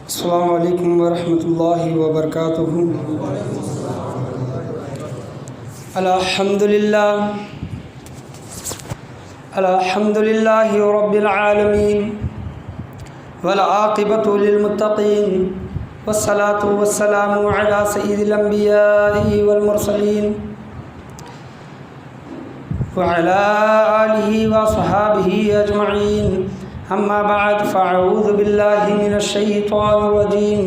السلام علیکم ورحمۃ اللہ وبرکاتہ۔ الحمد للہ رب العالمین والعاقبۃ للمتقین والصلاة والسلام علی سید الانبیاء والمرسلین وعلی آلہ وصحابہ اجمعین، اما بعد فاعوذ باللہ من الشیطان الرجیم،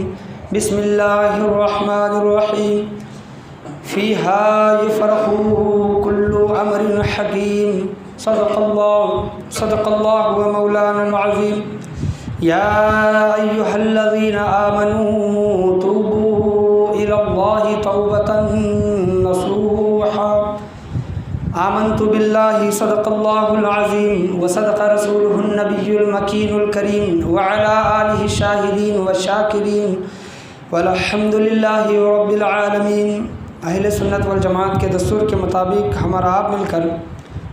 بسم اللہ الرحمن الرحیم، فیہا یفرق کل امر حکیم، صدق اللہ و مولانا العظیم۔ یا ایہا الذین آمنوا توبوا الی اللہ توبۃ نصوحا۔ آمنت باللہ صدق اللہ العظیم وصدق رسولہ النبی المکین الکریم وعلی آلہ الشاہدین والشاکرین والحمد للہ رب العالمین۔ اہل سنت والجماعت کے دستور کے مطابق ہمارا آپ مل کر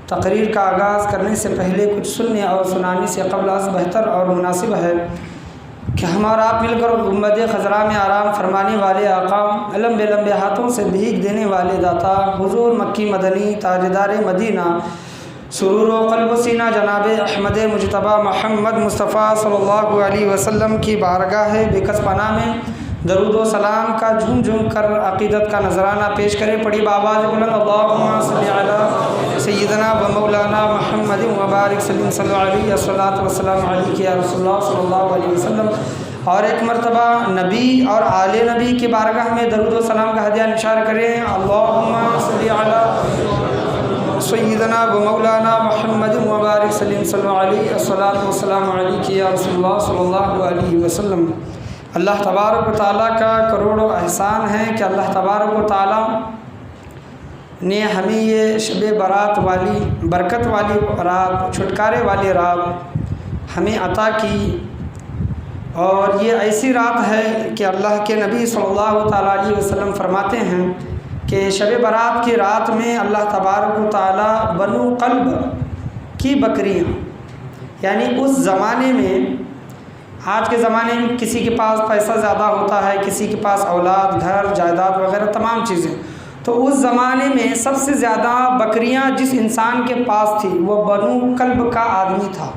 تقریر کا آغاز کرنے سے پہلے کچھ سننے اور سنانے سے قبل از بہتر اور مناسب ہے کہ ہمارا آپ مل کر گنبد خضراء میں آرام فرمانے والے آقا، لمبے لمبے ہاتھوں سے بھیک دینے والے داتا، حضور مکی مدنی تاجدار مدینہ، سرور و قلب و سینہ جناب احمد مجتبی محمد مصطفیٰ صلی اللہ علیہ وسلم کی بارگاہ بکس پناہ میں درود و سلام کا جھوم جھوم کر عقیدت کا نذرانہ پیش کرے۔ پڑھی بآواز بلند اللہم صلی علی سیدنا و مولانا محمد مبارک صلی اللہ علیہ الصلاۃ والسلام علیک یا رسول اللہ صلی اللہ علیہ وسلم۔ اور ایک مرتبہ نبی اور آل نبی کی بارگاہ میں درود و سلام کا ہدیہ نشار کریں۔ اللہم صلی علی سیدنا و مولانا محمد مبارک صلی اللہ علیہ الصلاۃ والسلام علیک یا رسول اللہ صلی اللہ علیہ وسلم۔ اللہ تبارک و تعالیٰ کا کروڑوں احسان ہے کہ اللہ تبارک و تعالیٰ نے ہمیں یہ شب برات والی برکت والی رات، چھٹکارے والی رات ہمیں عطا کی، اور یہ ایسی رات ہے کہ اللہ کے نبی صلی اللہ تعالیٰ علیہ وسلم فرماتے ہیں کہ شب برات کی رات میں اللہ تبارک و تعالیٰ بنو قلب کی بکریاں، یعنی اس زمانے میں، آج کے زمانے میں کسی کے پاس پیسہ زیادہ ہوتا ہے، کسی کے پاس اولاد، گھر، جائیداد وغیرہ تمام چیزیں، تو اس زمانے میں سب سے زیادہ بکریاں جس انسان کے پاس تھی وہ بنو کلب کا آدمی تھا۔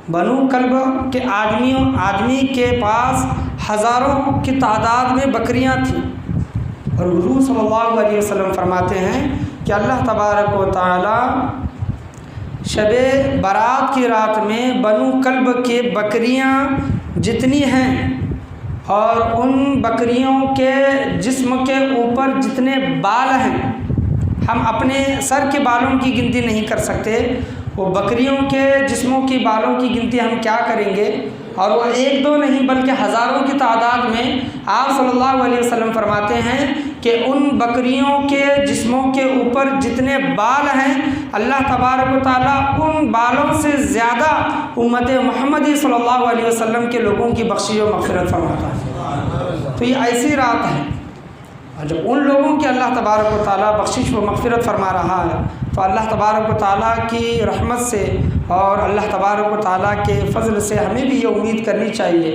بنو کلب کے آدمی کے پاس ہزاروں کی تعداد میں بکریاں تھیں، اور حضور صلی اللہ علیہ وسلم فرماتے ہیں کہ اللہ تبارک و تعالی شب برات کی رات میں بنو کلب کے بکریاں جتنی ہیں اور ان بکریوں کے جسم کے اوپر جتنے بال ہیں، ہم اپنے سر کے بالوں کی گنتی نہیں کر سکتے، وہ بکریوں کے جسموں کی بالوں کی گنتی ہم کیا کریں گے، اور وہ ایک دو نہیں بلکہ ہزاروں کی تعداد میں آپ صلی اللہ علیہ وسلم فرماتے ہیں کہ ان بکریوں کے جسموں کے اوپر جتنے بال ہیں، اللہ تبارک و تعالیٰ ان بالوں سے زیادہ امت محمدی صلی اللہ علیہ وسلم کے لوگوں کی بخشش و مغفرت فرماتا ہے۔ تو یہ ایسی رات ہے، اور جب ان لوگوں کی اللہ تبارک و تعالیٰ بخشش و مغفرت فرما رہا ہے تو اللہ تبارک و تعالیٰ کی رحمت سے اور اللہ تبارک و تعالیٰ کے فضل سے ہمیں بھی یہ امید کرنی چاہیے،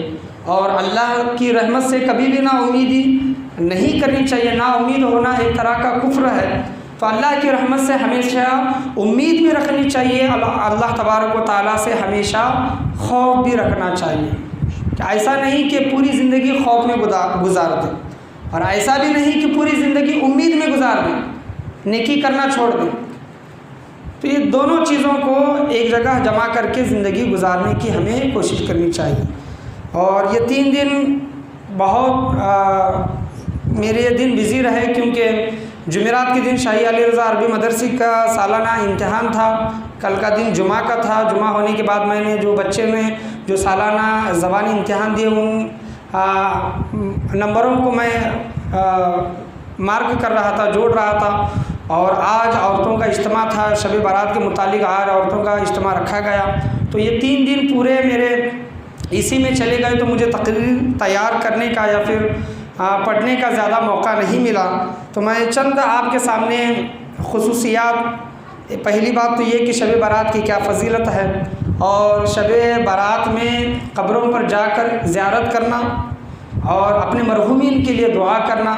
اور اللہ کی رحمت سے کبھی بھی نا امیدی نہیں کرنی چاہیے۔ نا امید ہونا ایک طرح کا کفر ہے، تو اللہ کی رحمت سے ہمیشہ امید بھی رکھنی چاہیے، اللہ تبارک و تعالیٰ سے ہمیشہ خوف بھی رکھنا چاہیے، کہ ایسا نہیں کہ پوری زندگی خوف میں گزار دیں، اور ایسا بھی نہیں کہ پوری زندگی امید میں گزار دیں، نیکی کرنا چھوڑ دیں۔ تو یہ دونوں چیزوں کو ایک جگہ جمع کر کے زندگی گزارنے کی ہمیں کوشش کرنی چاہیے۔ اور یہ 3 دن بہت میرے دن بزی رہے، کیونکہ جمعرات کے دن شاہی علی رضا عربی مدرسے کا سالانہ امتحان تھا، کل کا دن جمعہ کا تھا۔ جمعہ ہونے کے بعد میں نے جو بچے نے جو سالانہ زبانی امتحان دیے ان نمبروں کو میں مارک کر رہا تھا، جوڑ رہا تھا، اور آج عورتوں کا اجتماع تھا، شب برات کے متعلق آج عورتوں کا اجتماع رکھا گیا، تو یہ 3 دن پورے میرے اسی میں چلے گئے، تو مجھے تقریر تیار کرنے کا یا پھر پڑھنے کا زیادہ موقع نہیں ملا۔ تو میں چند آپ کے سامنے خصوصیات پہلی بات تو یہ کہ شب برات کی کیا فضیلت ہے، اور شب برات میں قبروں پر جا کر زیارت کرنا اور اپنے مرحومین کے لیے دعا کرنا،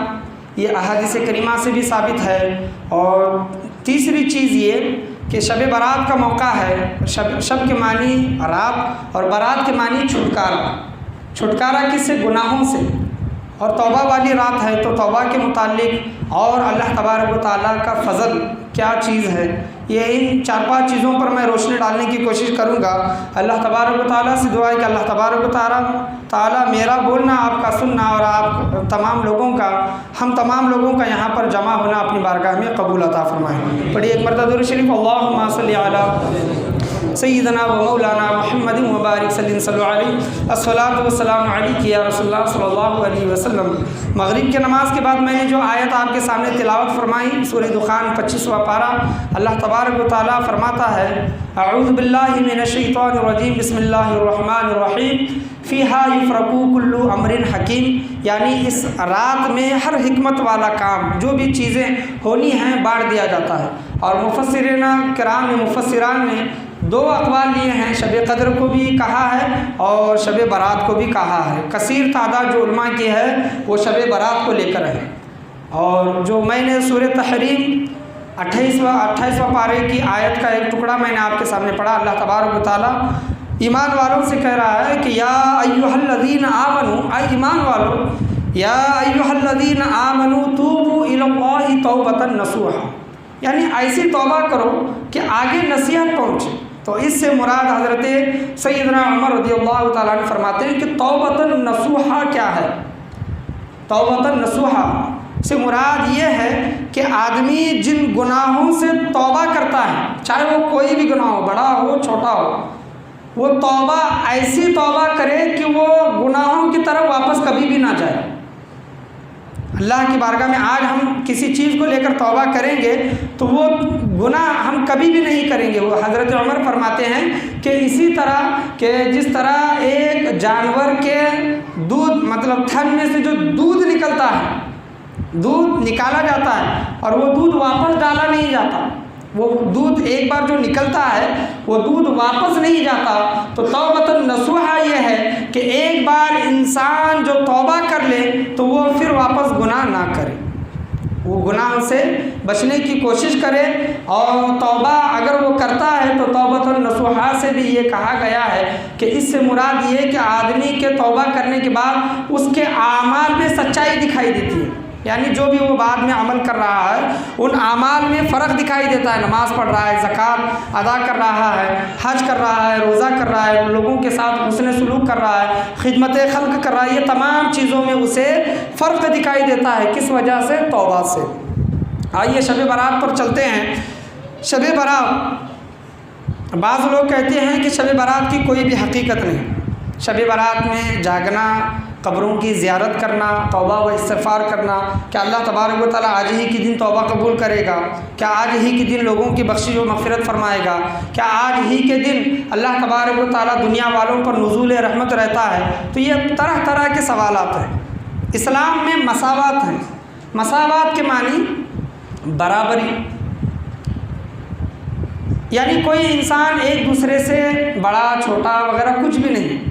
یہ احادیث کریمہ سے بھی ثابت ہے۔ اور تیسری چیز یہ کہ شب برات کا موقع ہے، شب کے معنی رات اور برات کے معنی چھٹکارا کس سے؟ گناہوں سے، اور توبہ والی رات ہے تو توبہ کے متعلق اور اللہ تبارک و تعالیٰ کا فضل کیا چیز ہے، یہ ان 4-5 چیزوں پر میں روشنی ڈالنے کی کوشش کروں گا۔ اللہ تبارک و تعالیٰ سے دعا ہے کہ اللہ تبارک و تعالیٰ میرا بولنا، آپ کا سننا اور آپ تمام لوگوں کا، ہم تمام لوگوں کا یہاں پر جمع ہونا اپنی بارگاہ میں قبول عطا فرمائے۔ پڑھیے ایک مرتبہ درود شریف، اللہم صلی علی سیدنا و مولانا محمد مبارک صلی علیہ الصلاۃ والسلام علیک یا رسول اللہ صلی اللہ علیہ وسلم۔ مغرب کی نماز کے بعد میں نے جو آیت آپ کے سامنے تلاوت فرمائی، سورہ دخان 25واں پارہ، اللہ تبارک و تعالیٰ فرماتا ہے اعوذ باللہ من الشیطان الرجیم بسم اللہ الرحمن الرحیم فیہا یفرق کل امر حکیم، یعنی اس رات میں ہر حکمت والا کام، جو بھی چیزیں ہونی ہیں بانٹ دیا جاتا ہے۔ اور مفسران نے 2 اقوال لیے ہیں، شب قدر کو بھی کہا ہے اور شب برات کو بھی کہا ہے۔ کثیر تعداد جو علماء کی ہے وہ شب برات کو لے کر ہے۔ اور جو میں نے سورہ تحریم 28واں پارے کی آیت کا ایک ٹکڑا میں نے آپ کے سامنے پڑھا، اللہ تبارک و تعالیٰ ایمان والوں سے کہہ رہا ہے کہ یا ایھا الذین آمنوا، اے ایمان والو، یا ایھا الذین آمنوا توبوا الی اللہ توبۃ نصوحا، یعنی ایسی توبہ کرو کہ آگے نصیحت پہنچے۔ تو اس سے مراد حضرت سیدنا عمر رضی اللہ تعالیٰ عنہ فرماتے ہیں کہ توبۃ نصوحا کیا ہے؟ توبۃ نصوحا سے مراد یہ ہے کہ آدمی جن گناہوں سے توبہ کرتا ہے، چاہے وہ کوئی بھی گناہ ہو، بڑا ہو چھوٹا ہو، وہ توبہ ایسی توبہ کرے کہ وہ گناہوں کی طرف واپس کبھی بھی نہ جائے۔ اللہ کی بارگاہ میں آج ہم کسی چیز کو لے کر توبہ کریں گے تو وہ گناہ ہم کبھی بھی نہیں کریں گے۔ وہ حضرت عمر فرماتے ہیں کہ اسی طرح کہ جس طرح ایک جانور کے دودھ، مطلب تھن میں سے جو دودھ نکلتا ہے، دودھ نکالا جاتا ہے اور وہ دودھ واپس ڈالا نہیں جاتا، وہ دودھ ایک بار جو نکلتا ہے وہ دودھ واپس نہیں جاتا، تو توبۃ نصوحا یہ ہے کہ ایک بار انسان جو توبہ کر لے تو وہ پھر واپس گناہ نہ کرے، وہ گناہ سے بچنے کی کوشش کرے۔ اور توبہ اگر وہ کرتا ہے تو توبۃ نصوحا سے بھی یہ کہا گیا ہے کہ اس سے مراد یہ کہ آدمی کے توبہ کرنے کے بعد اس کے اعمال میں سچائی دکھائی دیتی ہے، یعنی جو بھی وہ بعد میں عمل کر رہا ہے ان اعمال میں فرق دکھائی دیتا ہے، نماز پڑھ رہا ہے، زکوٰۃ ادا کر رہا ہے، حج کر رہا ہے، روزہ کر رہا ہے، لوگوں کے ساتھ حسن سلوک کر رہا ہے، خدمت خلق کر رہا ہے، یہ تمام چیزوں میں اسے فرق دکھائی دیتا ہے۔ کس وجہ سے؟ توبہ سے۔ آئیے شب برات پر چلتے ہیں۔ شب برات، بعض لوگ کہتے ہیں کہ شب برات کی کوئی بھی حقیقت نہیں، شب برات میں جاگنا، قبروں کی زیارت کرنا، توبہ و استغفار کرنا، کیا اللہ تبارک و تعالیٰ آج ہی کے دن توبہ قبول کرے گا؟ کیا آج ہی کے دن لوگوں کی بخشش و مغفرت فرمائے گا؟ کیا آج ہی کے دن اللہ تبارک و تعالیٰ دنیا والوں پر نزول رحمت رہتا ہے؟ تو یہ طرح طرح کے سوالات ہیں۔ اسلام میں مساوات ہیں۔ مساوات کے معنی برابری، یعنی کوئی انسان ایک دوسرے سے بڑا چھوٹا وغیرہ کچھ بھی نہیں۔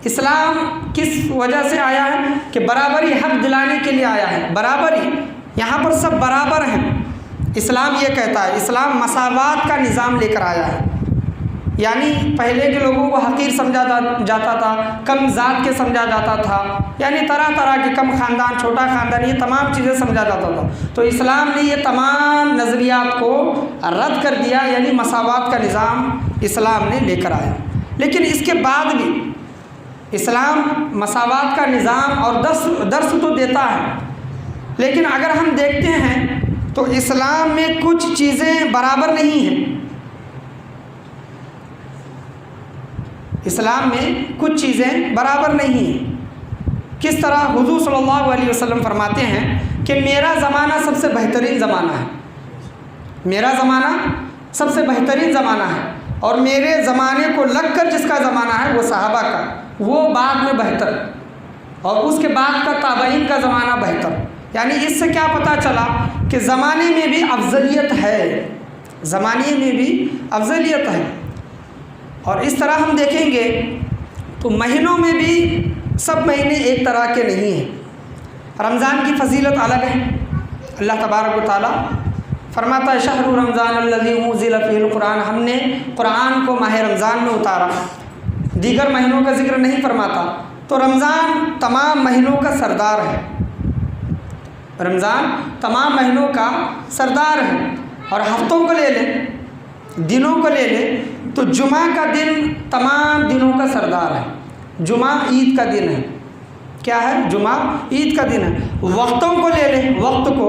اسلام کس وجہ سے آیا ہے؟ کہ برابری حق دلانے کے لیے آیا ہے۔ برابری، یہاں پر سب برابر ہیں، اسلام یہ کہتا ہے۔ اسلام مساوات کا نظام لے کر آیا ہے، یعنی پہلے کے لوگوں کو حقیر سمجھا جاتا تھا، کم ذات کے سمجھا جاتا تھا، یعنی طرح طرح کے، کم خاندان، چھوٹا خاندان، یہ تمام چیزیں سمجھا جاتا تھا۔ تو اسلام نے یہ تمام نظریات کو رد کر دیا، یعنی مساوات کا نظام اسلام نے لے کر آیا۔ لیکن اس کے بعد بھی اسلام مساوات کا نظام اور درس تو دیتا ہے، لیکن اگر ہم دیکھتے ہیں تو اسلام میں کچھ چیزیں برابر نہیں ہیں۔ اسلام میں کچھ چیزیں برابر نہیں ہیں۔ کس طرح؟ حضور صلی اللہ علیہ وسلم فرماتے ہیں کہ میرا زمانہ سب سے بہترین زمانہ ہے، میرا زمانہ سب سے بہترین زمانہ ہے، اور میرے زمانے کو لگ کر جس کا زمانہ ہے وہ صحابہ کا، وہ بعد میں بہتر، اور اس کے بعد کا تابعین کا زمانہ بہتر۔ یعنی اس سے کیا پتہ چلا کہ زمانے میں بھی افضلیت ہے، زمانے میں بھی افضلیت ہے۔ اور اس طرح ہم دیکھیں گے تو مہینوں میں بھی سب مہینے ایک طرح کے نہیں ہیں۔ رمضان کی فضیلت الگ ہے۔ اللہ تبارک و تعالیٰ فرماتا ہے شہر رمضان الذی انزل فیہ القرآن، ہم نے قرآن کو ماہ رمضان میں اتارا، دیگر مہینوں کا ذکر نہیں فرماتا۔ تو رمضان تمام مہینوں کا سردار ہے، رمضان تمام مہینوں کا سردار ہے۔ اور ہفتوں کو لے لیں، دنوں کو لے لیں تو جمعہ کا دن تمام دنوں کا سردار ہے۔ جمعہ عید کا دن ہے، کیا ہے؟ جمعہ عید کا دن ہے۔ وقتوں کو لے لیں، وقت کو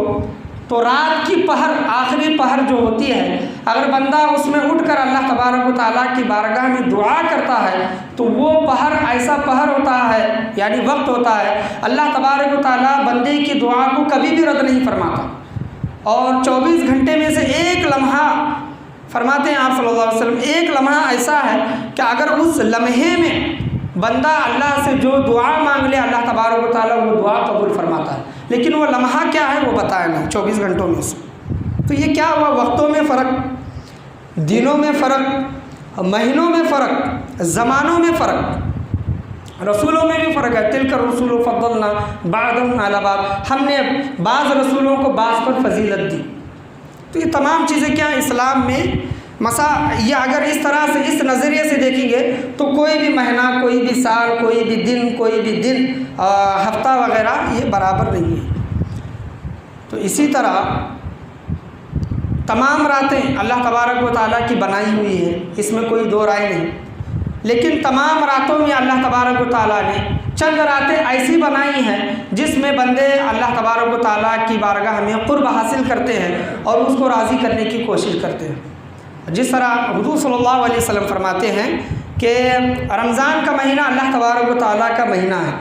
تو رات کی پہر، آخری پہر جو ہوتی ہے، اگر بندہ اس میں اٹھ کر اللہ تبارک و تعالیٰ کی بارگاہ میں دعا کرتا ہے تو وہ پہر ایسا پہر ہوتا ہے، یعنی وقت ہوتا ہے، اللہ تبارک و تعالیٰ بندے کی دعا کو کبھی بھی رد نہیں فرماتا۔ اور 24 گھنٹے میں سے ایک لمحہ، فرماتے ہیں آپ صلی اللہ علیہ وسلم، ایک لمحہ ایسا ہے کہ اگر اس لمحے میں بندہ اللہ سے جو دعا مانگ لے اللہ تبارک و تعالیٰ وہ دعا قبول فرماتا ہے۔ لیکن وہ لمحہ کیا ہے وہ بتایا نا 24 گھنٹوں میں سے۔ تو یہ کیا ہوا؟ وقتوں میں فرق، دنوں میں فرق، مہینوں میں فرق، زمانوں میں فرق، رسولوں میں بھی فرق ہے۔ تلک الرسول فضلنا بعضهم علی بعض، ہم نے بعض رسولوں کو بعض پر فضیلت دی۔ تو یہ تمام چیزیں کیا اسلام میں یہ اگر اس طرح سے اس نظریے سے دیکھیں گے تو کوئی بھی مہینہ، کوئی بھی سال، کوئی بھی دن ہفتہ وغیرہ یہ برابر نہیں ہے۔ تو اسی طرح تمام راتیں اللہ تبارک و تعالیٰ کی بنائی ہوئی ہے، اس میں کوئی دو رائے نہیں۔ لیکن تمام راتوں میں اللہ تبارک و تعالیٰ نے چند راتیں ایسی بنائی ہیں جس میں بندے اللہ تبارک و تعالیٰ کی بارگاہ میں قرب حاصل کرتے ہیں اور اس کو راضی کرنے کی کوشش کرتے ہیں۔ جس طرح حضور صلی اللہ علیہ وسلم فرماتے ہیں کہ رمضان کا مہینہ اللہ تبارک و تعالیٰ کا مہینہ ہے،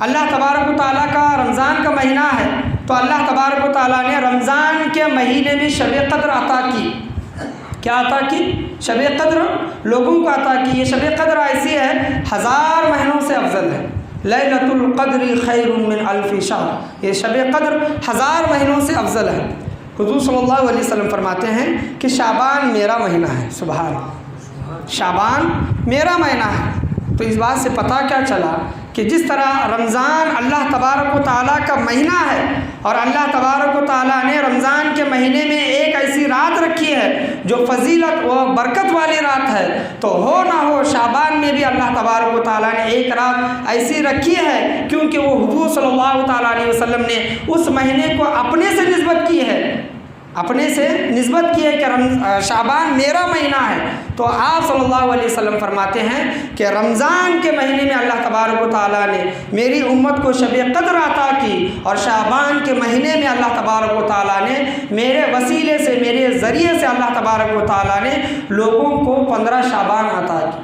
اللہ تبارک و تعالیٰ کا رمضان کا مہینہ ہے، تو اللہ تبارک و تعالیٰ نے رمضان کے مہینے میں شب قدر عطا کی۔ کیا عطا کی؟ شب قدر لوگوں کو عطا کی۔ یہ شب قدر ایسی ہے 1000 مہینوں سے افضل ہے۔ لیلۃ القدر خیر من الف شہر، یہ شب قدر 1000 مہینوں سے افضل ہے۔ حضور صلی اللہ علیہ وسلم فرماتے ہیں کہ شعبان میرا مہینہ ہے، سبحان اللہ، شعبان میرا مہینہ ہے۔ تو اس بات سے پتہ کیا چلا کہ جس طرح رمضان اللہ تبارک و تعالیٰ کا مہینہ ہے اور اللہ تبارک و تعالیٰ نے رمضان کے مہینے میں ایک ایسی رات رکھی ہے جو فضیلت و برکت والی رات ہے، تو ہو نہ ہو شعبان میں بھی اللہ تبارک و تعالیٰ نے ایک رات ایسی رکھی ہے کیونکہ وہ حضور صلی اللہ تعالیٰ علیہ وسلم نے اس مہینے کو اپنے سے نسبت کی ہے، اپنے سے نسبت کی ہے کہ شعبان میرا مہینہ ہے۔ تو آپ صلی اللہ علیہ وسلم فرماتے ہیں کہ رمضان کے مہینے میں اللہ تبارک و تعالیٰ نے میری امت کو شب قدر عطا کی، اور شعبان کے مہینے میں اللہ تبارک و تعالیٰ نے میرے وسیلے سے، میرے ذریعے سے اللہ تبارک و تعالیٰ نے لوگوں کو 15 شعبان عطا کی،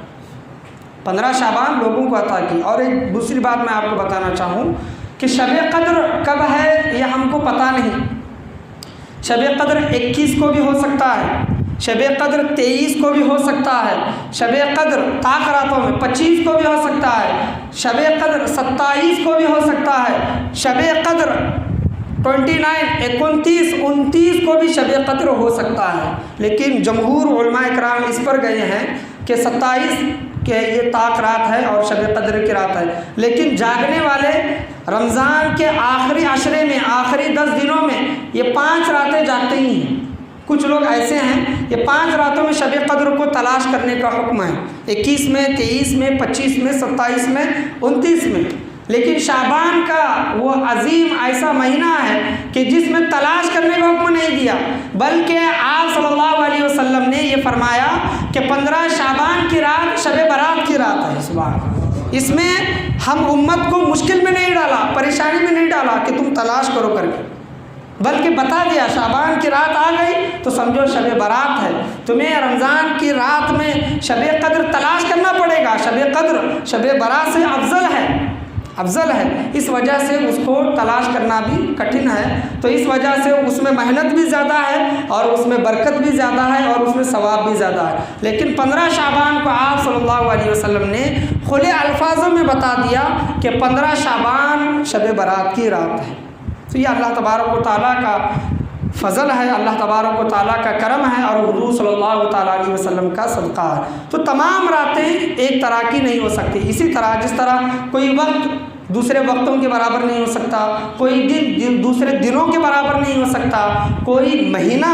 15 شعبان لوگوں کو عطا کی۔ اور ایک دوسری بات میں آپ کو بتانا چاہوں کہ شب قدر کب ہے یہ ہم کو پتہ نہیں۔ شب قدر 21 کو بھی ہو سکتا ہے، شب قدر 23 کو بھی ہو سکتا ہے، شب قدر طاق راتوں میں 25 کو بھی ہو سکتا ہے، شب قدر 27 کو بھی ہو سکتا ہے، شب قدر 29 29 کو بھی شب قدر ہو سکتا ہے۔ لیکن جمہور علماء کرام اس پر گئے ہیں کہ 27 کہ یہ طاق رات ہے اور شب قدر کی رات ہے۔ لیکن جاگنے والے رمضان کے آخری عشرے میں، آخری 10 دنوں میں یہ 5 راتیں جاگتے ہی ہیں۔ کچھ لوگ ایسے ہیں یہ 5 راتوں میں شب قدر کو تلاش کرنے کا حکم ہے، 21 میں، 23 میں، 25 میں، 27 میں، 29 میں۔ لیکن شعبان کا وہ عظیم ایسا مہینہ ہے کہ جس میں تلاش کرنے کا حکم نہیں دیا، بلکہ آپ صلی اللہ علیہ وسلم نے یہ فرمایا کہ 15 شعبان کی رات شب برات کی رات ہے۔ سبحان اللہ، اس میں ہم امت کو مشکل میں نہیں ڈالا، پریشانی میں نہیں ڈالا کہ تم تلاش کرو کر کے، بلکہ بتا دیا شعبان کی رات آ گئی تو سمجھو شب برات ہے، تمہیں رمضان کی رات میں شب قدر تلاش کرنا پڑے گا۔ شب قدر شب برات سے افضل ہے، اس وجہ سے اس کو تلاش کرنا بھی کٹھن ہے۔ تو اس وجہ سے اس میں محنت بھی زیادہ ہے اور اس میں برکت بھی زیادہ ہے اور اس میں ثواب بھی زیادہ ہے۔ لیکن 15 شعبان کو آپ صلی اللہ علیہ وسلم نے کھلے الفاظوں میں بتا دیا کہ 15 شعبان شب برات کی رات ہے۔ تو یہ اللہ تبارک و تعالیٰ کا فضل ہے، اللہ تبارک و تعالیٰ کا کرم ہے اور حضور صلی اللہ تعالیٰ علیہ وسلم کا صدقہ ہے۔ تو تمام راتیں ایک طرح کی نہیں ہو سکتی۔ اسی طرح جس طرح کوئی وقت دوسرے وقتوں کے برابر نہیں ہو سکتا، کوئی دن دوسرے دنوں کے برابر نہیں ہو سکتا، کوئی مہینہ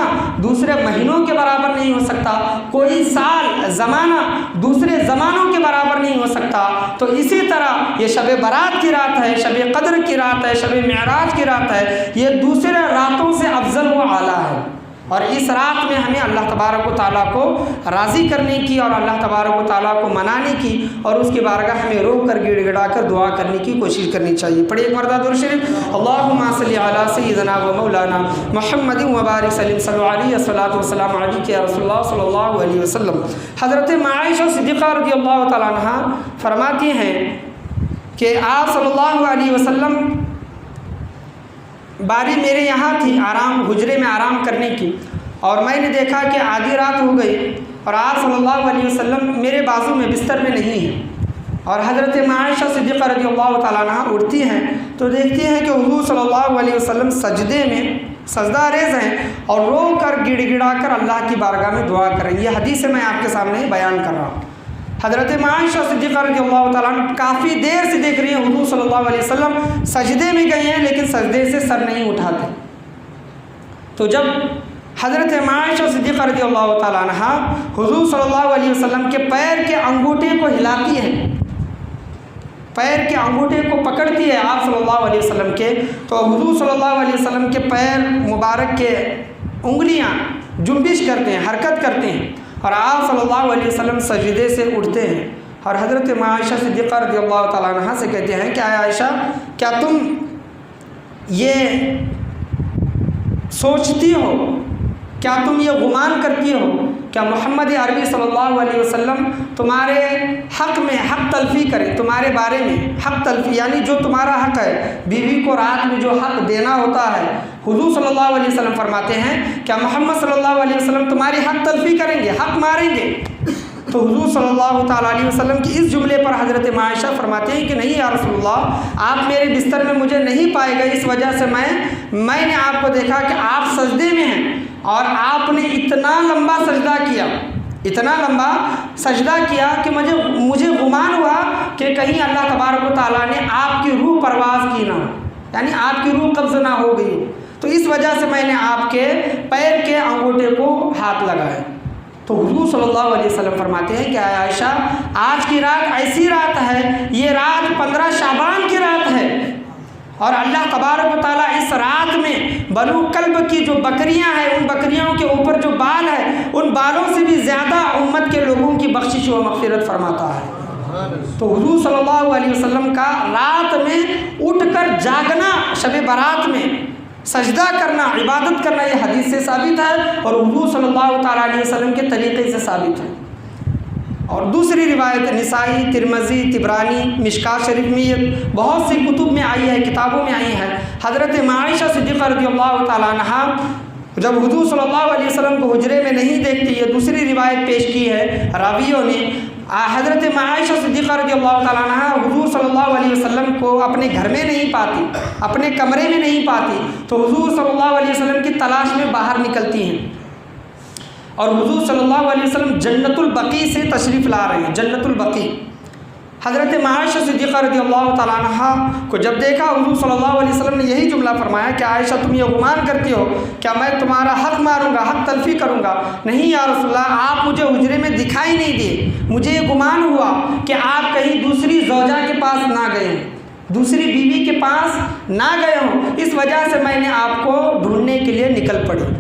دوسرے مہینوں کے برابر نہیں ہو سکتا، کوئی سال زمانہ دوسرے زمانوں کے برابر نہیں ہو سکتا۔ تو اسی طرح یہ شب برات کی رات ہے، شب قدر کی رات ہے، شب معراج کی رات ہے، یہ دوسرے راتوں سے افضل و اعلیٰ ہے۔ اور اس رات میں ہمیں اللہ تبارک و تعالیٰ کو راضی کرنے کی اور اللہ تبارک و تعالیٰ کو منانے کی اور اس کی بارگاہ میں رو کر گڑ گڑا کر دعا کرنے کی کوشش کرنی چاہیے۔ پڑھیے ایک مرتبہ درود شریف، اللہم صلی علی سیدنا و مولانا محمد وبارک سلم صلی اللہ علیہ الصلوۃ والسلام علیک یا رسول اللہ صلی اللہ علیہ وسلم۔ حضرت عائشہ صدیقہ رضی اللہ تعالیٰ عنہ فرماتی ہیں کہ آپ صلی اللہ علیہ وسلم باری میرے یہاں تھی آرام حجرے میں آرام کرنے کی، اور میں نے دیکھا کہ آدھی رات ہو گئی اور آپ صلی اللہ علیہ وسلم میرے بازو میں بستر میں نہیں ہیں، اور حضرت عائشہ صدیقہ رضی اللہ تعالیٰ عنہ اٹھتی ہیں تو دیکھتی ہیں کہ حضور صلی اللہ علیہ وسلم سجدے میں سجدہ ریز ہیں اور رو کر گڑ گڑا کر اللہ کی بارگاہ میں دعا کر رہے ہیں۔ یہ حدیث میں آپ کے سامنے بیان کر رہا ہوں۔ حضرت عائشہ صدیقہ رضی اللہ تعالیٰ عنہ کافی دیر سے دیکھ رہی ہیں حضور صلی اللہ علیہ وسلم سجدے میں گئے ہیں لیکن سجدے سے سر نہیں اٹھاتے۔ تو جب حضرت عائشہ صدیقہ رضی اللہ تعالیٰ عنہ حضور صلی اللہ علیہ وسلم کے پیر کے انگوٹھے کو ہلاتی ہیں، پیر کے انگوٹھے کو پکڑتی ہے آپ صلی اللہ علیہ وسلم کے، تو حضور صلی اللہ علیہ وسلم کے پیر مبارک کے انگلیاں جنبش کرتے ہیں، حرکت کرتے ہیں، اور آپ صلی اللہ علیہ وسلم سجدے سے اٹھتے ہیں اور حضرت عائشہ صدیقہ رضی اللہ تعالیٰ عنہ سے کہتے ہیں کہ عائشہ کیا تم یہ سوچتی ہو، کیا تم یہ گمان کرتی ہو کیا محمد عربی صلی اللہ علیہ وسلم تمہارے حق میں حق تلفی کرے، تمہارے بارے میں حق تلفی یعنی جو تمہارا حق ہے، بیوی کو رات میں جو حق دینا ہوتا ہے، حضور صلی اللہ علیہ وسلم فرماتے ہیں کیا محمد صلی اللہ علیہ وسلم تمہاری حق تلفی کریں گے، حق ماریں گے؟ تو حضور صلی اللہ تعالیٰ علیہ وسلم کی اس جملے پر حضرت عائشہ فرماتے ہیں کہ نہیں یا رسول اللہ، آپ میرے بستر میں مجھے نہیں پائے گئے، اس وجہ سے میں نے آپ کو دیکھا کہ آپ سجدے میں ہیں اور آپ نے اتنا لمبا سجدہ کیا، اتنا لمبا سجدہ کیا کہ مجھے گمان ہوا کہ کہیں اللہ تبارک و تعالیٰ نے آپ کی روح پرواز کی نہ ہو، یعنی آپ کی روح قبض نہ ہو گئی، تو اس وجہ سے میں نے آپ کے پیر کے انگوٹھے کو ہاتھ لگایا۔ تو حضور صلی اللہ علیہ وسلم فرماتے ہیں کہ عائشہ آج کی رات ایسی رات ہے، یہ رات 15 شعبان کی رات ہے، اور اللہ تبارک و تعالیٰ اس رات میں بنو کلب کی جو بکریاں ہیں، ان بکریوں کے اوپر جو بال ہے، ان بالوں سے بھی زیادہ امت کے لوگوں کی بخشش و مغفرت فرماتا ہے۔ تو حضور صلی اللہ علیہ وسلم کا رات میں اٹھ کر جاگنا، شب برات میں سجدہ کرنا، عبادت کرنا، یہ حدیث سے ثابت ہے اور حضور صلی اللہ تعالیٰ علیہ وسلم کے طریقے سے ثابت ہے۔ اور دوسری روایت نسائی، ترمذی، طبرانی، مشکات شریف میں یہ بہت سی کتب میں آئی ہے، کتابوں میں آئی ہے۔ حضرت عائشہ صدیقہ رضی اللہ تعالیٰ عنہ جب حضور صلی اللہ علیہ وسلم کو حجرے میں نہیں دیکھتی، یہ دوسری روایت پیش کی ہے راویوں نے، حضرت عائشہ صدیقہ رضی اللہ تعالیٰ عنہ حضور صلی اللہ علیہ وسلم کو اپنے گھر میں نہیں پاتی، اپنے کمرے میں نہیں پاتی، تو حضور صلی اللہ علیہ وسلم کی تلاش میں باہر نکلتی ہیں، اور حضور صلی اللہ علیہ وسلم جنت البقیع سے تشریف لا رہے ہیں، جنت البقیع۔ حضرت عائشہ صدیقہ رضی اللہ تعالیٰ عنہ کو جب دیکھا، حضور صلی اللہ علیہ وسلم نے یہی جملہ فرمایا کہ عائشہ تم یہ گمان کرتی ہو کیا میں تمہارا حق ماروں گا، حق تلفی کروں گا؟ نہیں یا رسول اللہ، آپ مجھے حجرے میں دکھائی نہیں دیے، مجھے یہ گمان ہوا کہ آپ کہیں دوسری زوجہ کے پاس نہ گئے ہوں، دوسری بیوی کے پاس نہ گئے ہوں، اس وجہ سے میں نے آپ کو ڈھونڈنے کے لیے نکل پڑی۔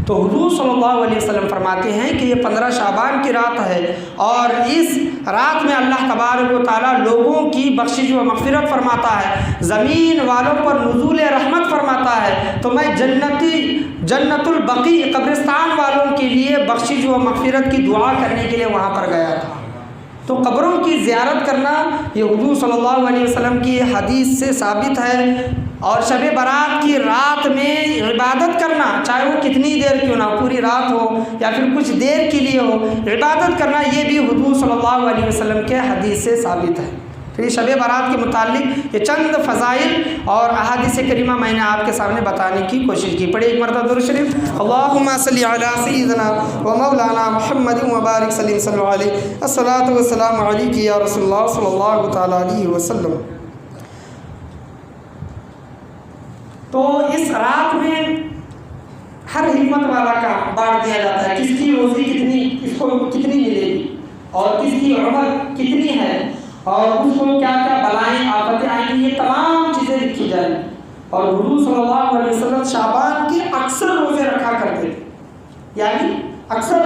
تو حضور صلی اللہ علیہ وسلم فرماتے ہیں کہ یہ 15 شعبان کی رات ہے، اور اس رات میں اللہ تبارک و تعالیٰ لوگوں کی بخشش و مغفرت فرماتا ہے، زمین والوں پر نزول رحمت فرماتا ہے۔ تو میں جنت البقیع قبرستان والوں کے لیے بخشش و مغفرت کی دعا کرنے کے لیے وہاں پر گیا تھا۔ تو قبروں کی زیارت کرنا یہ حضور صلی اللہ علیہ وسلم کی حدیث سے ثابت ہے، اور شب برات کی رات میں عبادت کرنا، چاہے وہ کتنی دیر کیوں نہ، پوری رات ہو یا پھر کچھ دیر کے لیے ہو، عبادت کرنا یہ بھی حضور صلی اللہ علیہ وسلم کے حدیث سے ثابت ہے۔ تو یہ شب برات کے متعلق یہ چند فضائل اور احادیث کریمہ میں نے آپ کے سامنے بتانے کی کوشش کی۔ پڑھیں ایک مرتبہ درود شریف، اللہم صلی علی سیدنا و مولانا محمد وبارک صلی اللہ علیہ الصلاۃ والسلام علیک یا رسول اللہ صلی اللہ تعالیٰ علیہ وسلم۔ تو اس رات میں ہر حکمت والا کا بانٹ دیا جاتا ہے، کس کی روزی کتنی، کس کو کتنی ملے گی، اور کس کی عمر کتنی ہے، اور اس کو کیا کیا بلائیں آفتیں آئیں گی، یہ تمام چیزیں لکھی جائیں۔ اور حضور صلی اللہ علیہ وسلم شعبان کے اکثر روزے رکھا کرتے تھے، یعنی اکثر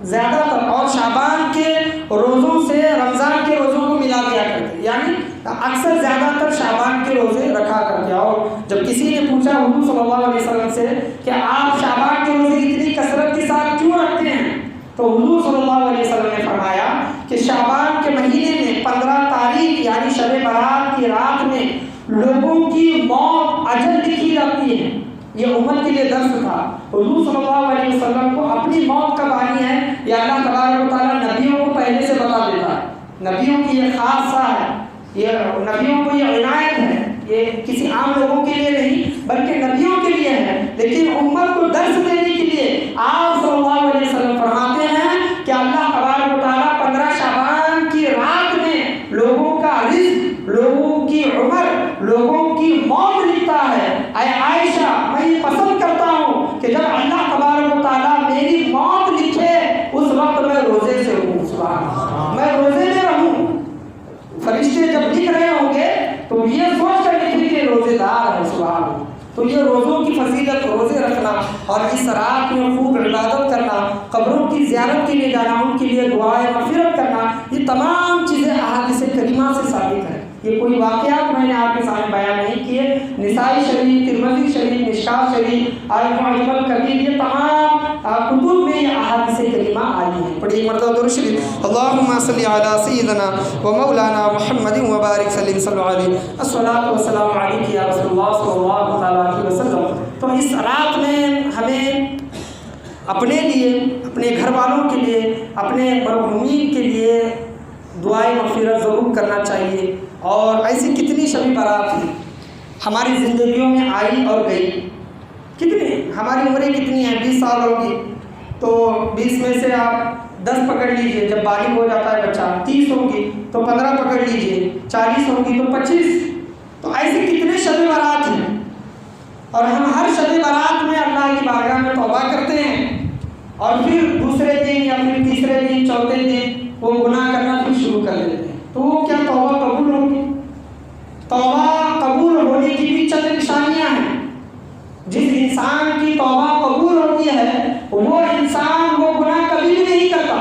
زیادہ تر، اور شعبان کے روزوں سے رمضان کے روزوں کو ملا دیا کرتے، یعنی اکثر زیادہ تر شعبان کے روزے رکھا کرتے۔ اور جب کسی نے پوچھا حضور صلی اللہ علیہ وسلم سے کہ آپ شعبان کے روزے اتنی کثرت کے ساتھ کیوں رکھتے ہیں، تو حضور صلی اللہ علیہ وسلم نے فرمایا کہ شعبان کے مہینے میں 15 تاریخ یعنی شب برات کی رات میں لوگوں کی موت اجل لکھی جاتی ہے۔ یہ امت کے لیے درس تھا۔ حضور صلی اللہ علیہ وسلم کو اپنی موت کب آنی ہے یہ اللہ تبارک و تعالیٰ نبیوں کو پہلے سے بتا دیتا ہے۔ نبیوں کی یہ خاصہ ہے، یہ نبیوں کو یہ عنایت ہے، یہ کسی عام لوگوں کے لیے نہیں بلکہ نبیوں کے لیے ہے۔ لیکن امت کو درس دینے کے لیے آپ صلی اللہ علیہ وسلم فرماتے ہیں کہ اللہ تبارک و تعالیٰ 15 شعبان کی رات میں لوگوں کا رزق، لوگوں کی عمر، لوگوں کی موت لکھتا ہے۔ اے عائشہ، میں یہ پسند کرتا ہوں کہ جب اللہ تبارک و تعالیٰ میری موت لکھے اس وقت میں روزے سے ہوں، سبحان اللہ، میں روزے میں رہوں۔ فرشتے جب لکھ رہے ہوں گے تو یہ سوچ کر لکھیں کہ روزے دار ہے، سبحان اللہ۔ تو یہ روزوں کی فضیلت، روزے رکھنا اور اس رات میں خوب عبادت کرنا، قبروں کی زیارت کے لیے جانا، ان کے لیے دعائیں مغفرت کرنا، یہ تمام چیزیں احادیث کریمہ سے ثابت ہے۔ یہ کوئی واقعات میں نے آپ کے سامنے بیان نہیں کیے، نسائی شریف، ترمذی شریف، مشکوٰۃ شریف، المعجم الکبیر، یہ تمام کتب میں یہ احادیث کریمہ آئی ہیں۔ پڑھیے ایک مرتبہ درود شریف، اللہم صلی علی سیدنا و مولانا محمد وبارک صلی اللہ علیہ الصلاۃ والسلام علیک یا رسول اللہ صلی اللہ تعالیٰ علیہ وسلم۔ تو اس رات میں ہمیں اپنے لیے، اپنے گھر والوں کے لیے، اپنے مرحومین کے لیے دعائیں مغفرت ضرور کرنا چاہیے۔ اور ایسی کتنی شب برات ہیں ہماری زندگیوں میں آئی اور گئی، کتنی، ہماری عمریں کتنی ہیں، 20 سال ہوگی تو 20 میں سے آپ 10 پکڑ لیجئے، جب بالغ ہو جاتا ہے بچہ 30 ہوگی تو 15 پکڑ لیجئے، 40 ہوگی تو 25، تو ایسے کتنے شب برات ہیں۔ اور ہم ہر شب برات میں اللہ کی بارگاہ میں توبہ کرتے ہیں، اور پھر دوسرے دن یا پھر تیسرے دن، چوتھے دن وہ گناہ کرنا پھر شروع کر دیتے ہیں۔ تو وہ کیا توبہ قبول ہوگی؟ توبہ قبول ہونے کی بھی چند نشانیاں ہیں۔ جس انسان کی توبہ قبول ہوتی ہے وہ انسان وہ گناہ کبھی بھی نہیں کرتا،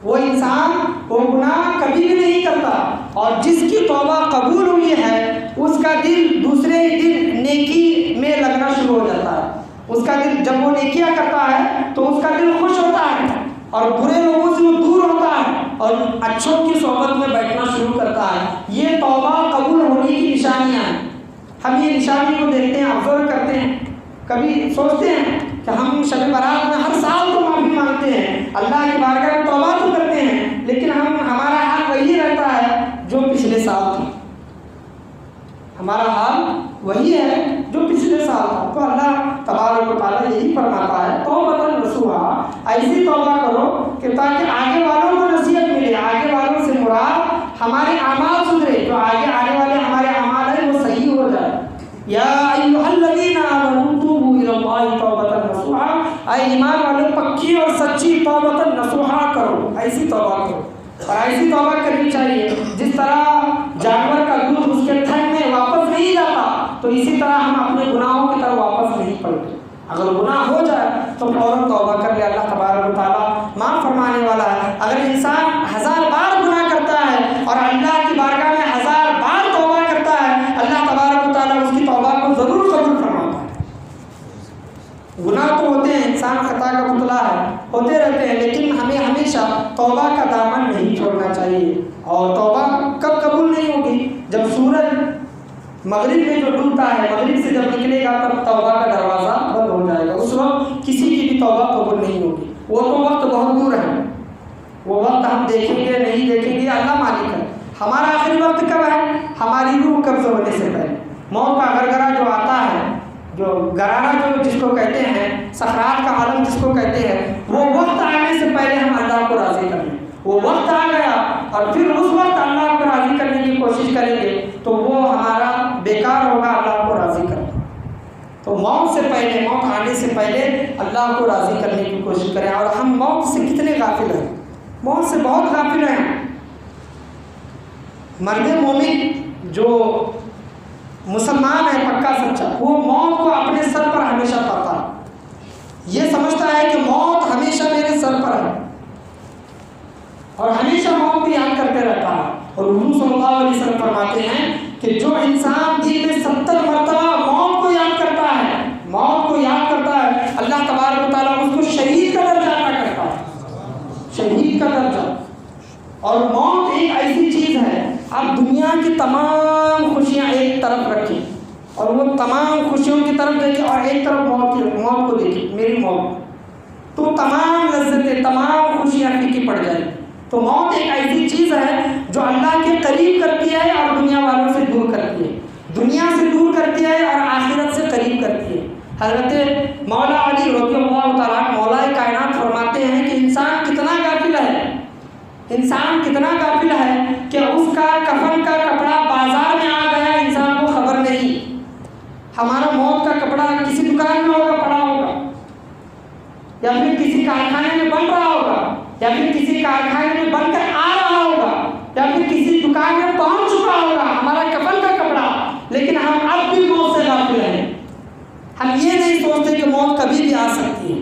وہ انسان وہ گناہ کبھی بھی نہیں کرتا۔ اور جس کی توبہ قبول ہوئی ہے اس کا دل دوسرے دن نیکی میں لگنا شروع ہو جاتا ہے۔ اس کا دل جب وہ نیکیاں کرتا ہے تو اس کا دل خوش ہوتا ہے، اور برے لوگوں سے وہ دور ہوتا ہے اور اچھوں کی صحبت میں بیٹھنا شروع کرتا ہے۔ یہ توبہ قبول ہونے کی نشانیاں ہیں۔ ہم یہ نشانی کو دیکھتے ہیں، آبزرو کرتے ہیں، کبھی سوچتے ہیں کہ ہم شب برات میں ہر سال تو معافی مانگتے ہیں، اللہ کی بارگاہ میں توبہ تو کرتے ہیں، لیکن ہمارا حال وہی رہتا ہے جو پچھلے سال تھا، ہمارا حال وہی ہے جو پچھلے سال تھا۔ تو اللہ تبارک و تعالیٰ یہی فرماتا ہے توبۃ نصوحا، ایسی توبہ کرو کہ تاکہ آگے والوں کو نصیحت ملے۔ آگے والوں سے مراد ہمارے اعمال سدھرے، جو آگے آنے والے ہمارے اعمال ہیں وہ صحیح ہو جائے۔ یا ایھا الذین آمنوا توبوا الی اللہ توبۃ نصوحا، اے ایمان والو پکی اور سچی توبۃ نصوحا کرو، ایسی توبہ کرو۔ اور ایسی توبہ کرنی چاہیے جس طرح جانور کا دودھ اس کے تھن میں واپس نہیں جاتا، تو اسی طرح ہم اپنے گناہوں کی طرف واپس نہیں پلٹتے۔ اگر گناہ ہو جائے تو فوراً توبہ کر لے، اللہ تبارک و تعالیٰ معاف فرمانے والا ہے۔ اگر انسان 1000 بار گناہ کرتا ہے اور اللہ کی بارگاہ میں 1000 بار توبہ کرتا ہے، اللہ تبارک و تعالیٰ اس کی توبہ کو ضرور قبول فرماتا ہے۔ گناہ تو ہوتے ہیں، انسان خطا کا پتلا ہے، ہوتے رہتے ہیں، لیکن ہمیں ہمیشہ توبہ کا دامن نہیں چھوڑنا چاہیے۔ اور توبہ کب قبول نہیں ہوگی؟ جب سورج مغرب میں جو ڈوبتا ہے، مغرب سے جب نکلے گا تب توبہ کا دروازہ بند ہو جائے گا، اس وقت کسی کی بھی توبہ قبول نہیں ہوگی۔ وہ تو وقت بہت دور ہے، وہ وقت ہم دیکھیں گے نہیں دیکھیں گے اللہ مالک ہے۔ ہمارا آخری وقت کب ہے؟ ہماری روح قبض ہونے سے پہلے۔ موت کا گرگرا جو آتا ہے، جو گرانا جو جس کو کہتے ہیں، سکرات کا عالم جس کو کہتے ہیں، وہ وقت آنے سے پہلے ہم اللہ کو راضی کر لیں۔ وہ وقت آ گیا اور پھر اس وقت اللہ کو راضی کرنے کی کوشش کریں گے تو وہ ہمارا بیکار ہوگا اللہ کو راضی کرنا۔ تو موت سے پہلے، موت آنے سے پہلے اللہ کو راضی کرنے کی کوشش کریں۔ اور ہم موت سے کتنے غافل ہیں، موت سے بہت غافل ہیں۔ مرد مومن جو مسلمان ہے پکا سچا، وہ موت کو اپنے سر پر ہمیشہ پاتا ہے، یہ سمجھتا ہے کہ موت ہمیشہ میرے سر پر ہے اور ہمیشہ موت کو یاد کرتے رہتا ہے۔ اور حضور صلی اللہ علیہ وسلم فرماتے ہیں کہ جو انسان دن میں 70 مرتبہ موت کو یاد کرتا ہے، موت کو یاد کرتا ہے، اللہ تبارک و تعالیٰ اس کو شہید کا درجہ عطا کرتا ہے، شہید کا درجہ۔ اور موت ایک ایسی چیز ہے، آپ دنیا کی تمام خوشیاں ایک طرف رکھیں اور وہ تمام خوشیوں کی طرف دیکھیں اور ایک طرف موت کو دیکھیں، میری موت، تو تمام لذتیں، تمام خوشیاں پھیکی پڑ جائیں۔ تو موت ایک ایسی چیز ہے جو اللہ کے قریب کرتی ہے اور دنیا والوں سے دور کرتی ہے، دنیا سے دور کرتی ہے اور آخرت سے قریب کرتی ہے۔ حضرت مولا علی رضی اللہ تعالیٰ مولا کائنات فرماتے ہیں کہ انسان کتنا غافل ہے، انسان کتنا غافل ہے کہ اس کا کفن کا کپڑا بازار میں آ گیا، انسان کو خبر نہیں۔ ہمارا موت کا کپڑا کسی دکان میں ہوگا، پڑا ہوگا، یا پھر کسی کارخانے میں بن رہا ہوگا، یا پھر کسی کارخانے میں بن کر آ رہا ہوگا، یا پھر کسی دکان میں پہنچ چکا ہوگا ہمارا کفن کا کپڑا، لیکن ہم اب بھی موت سے غافل ہیں۔ ہم یہ نہیں سوچتے کہ موت کبھی بھی آ سکتی ہے۔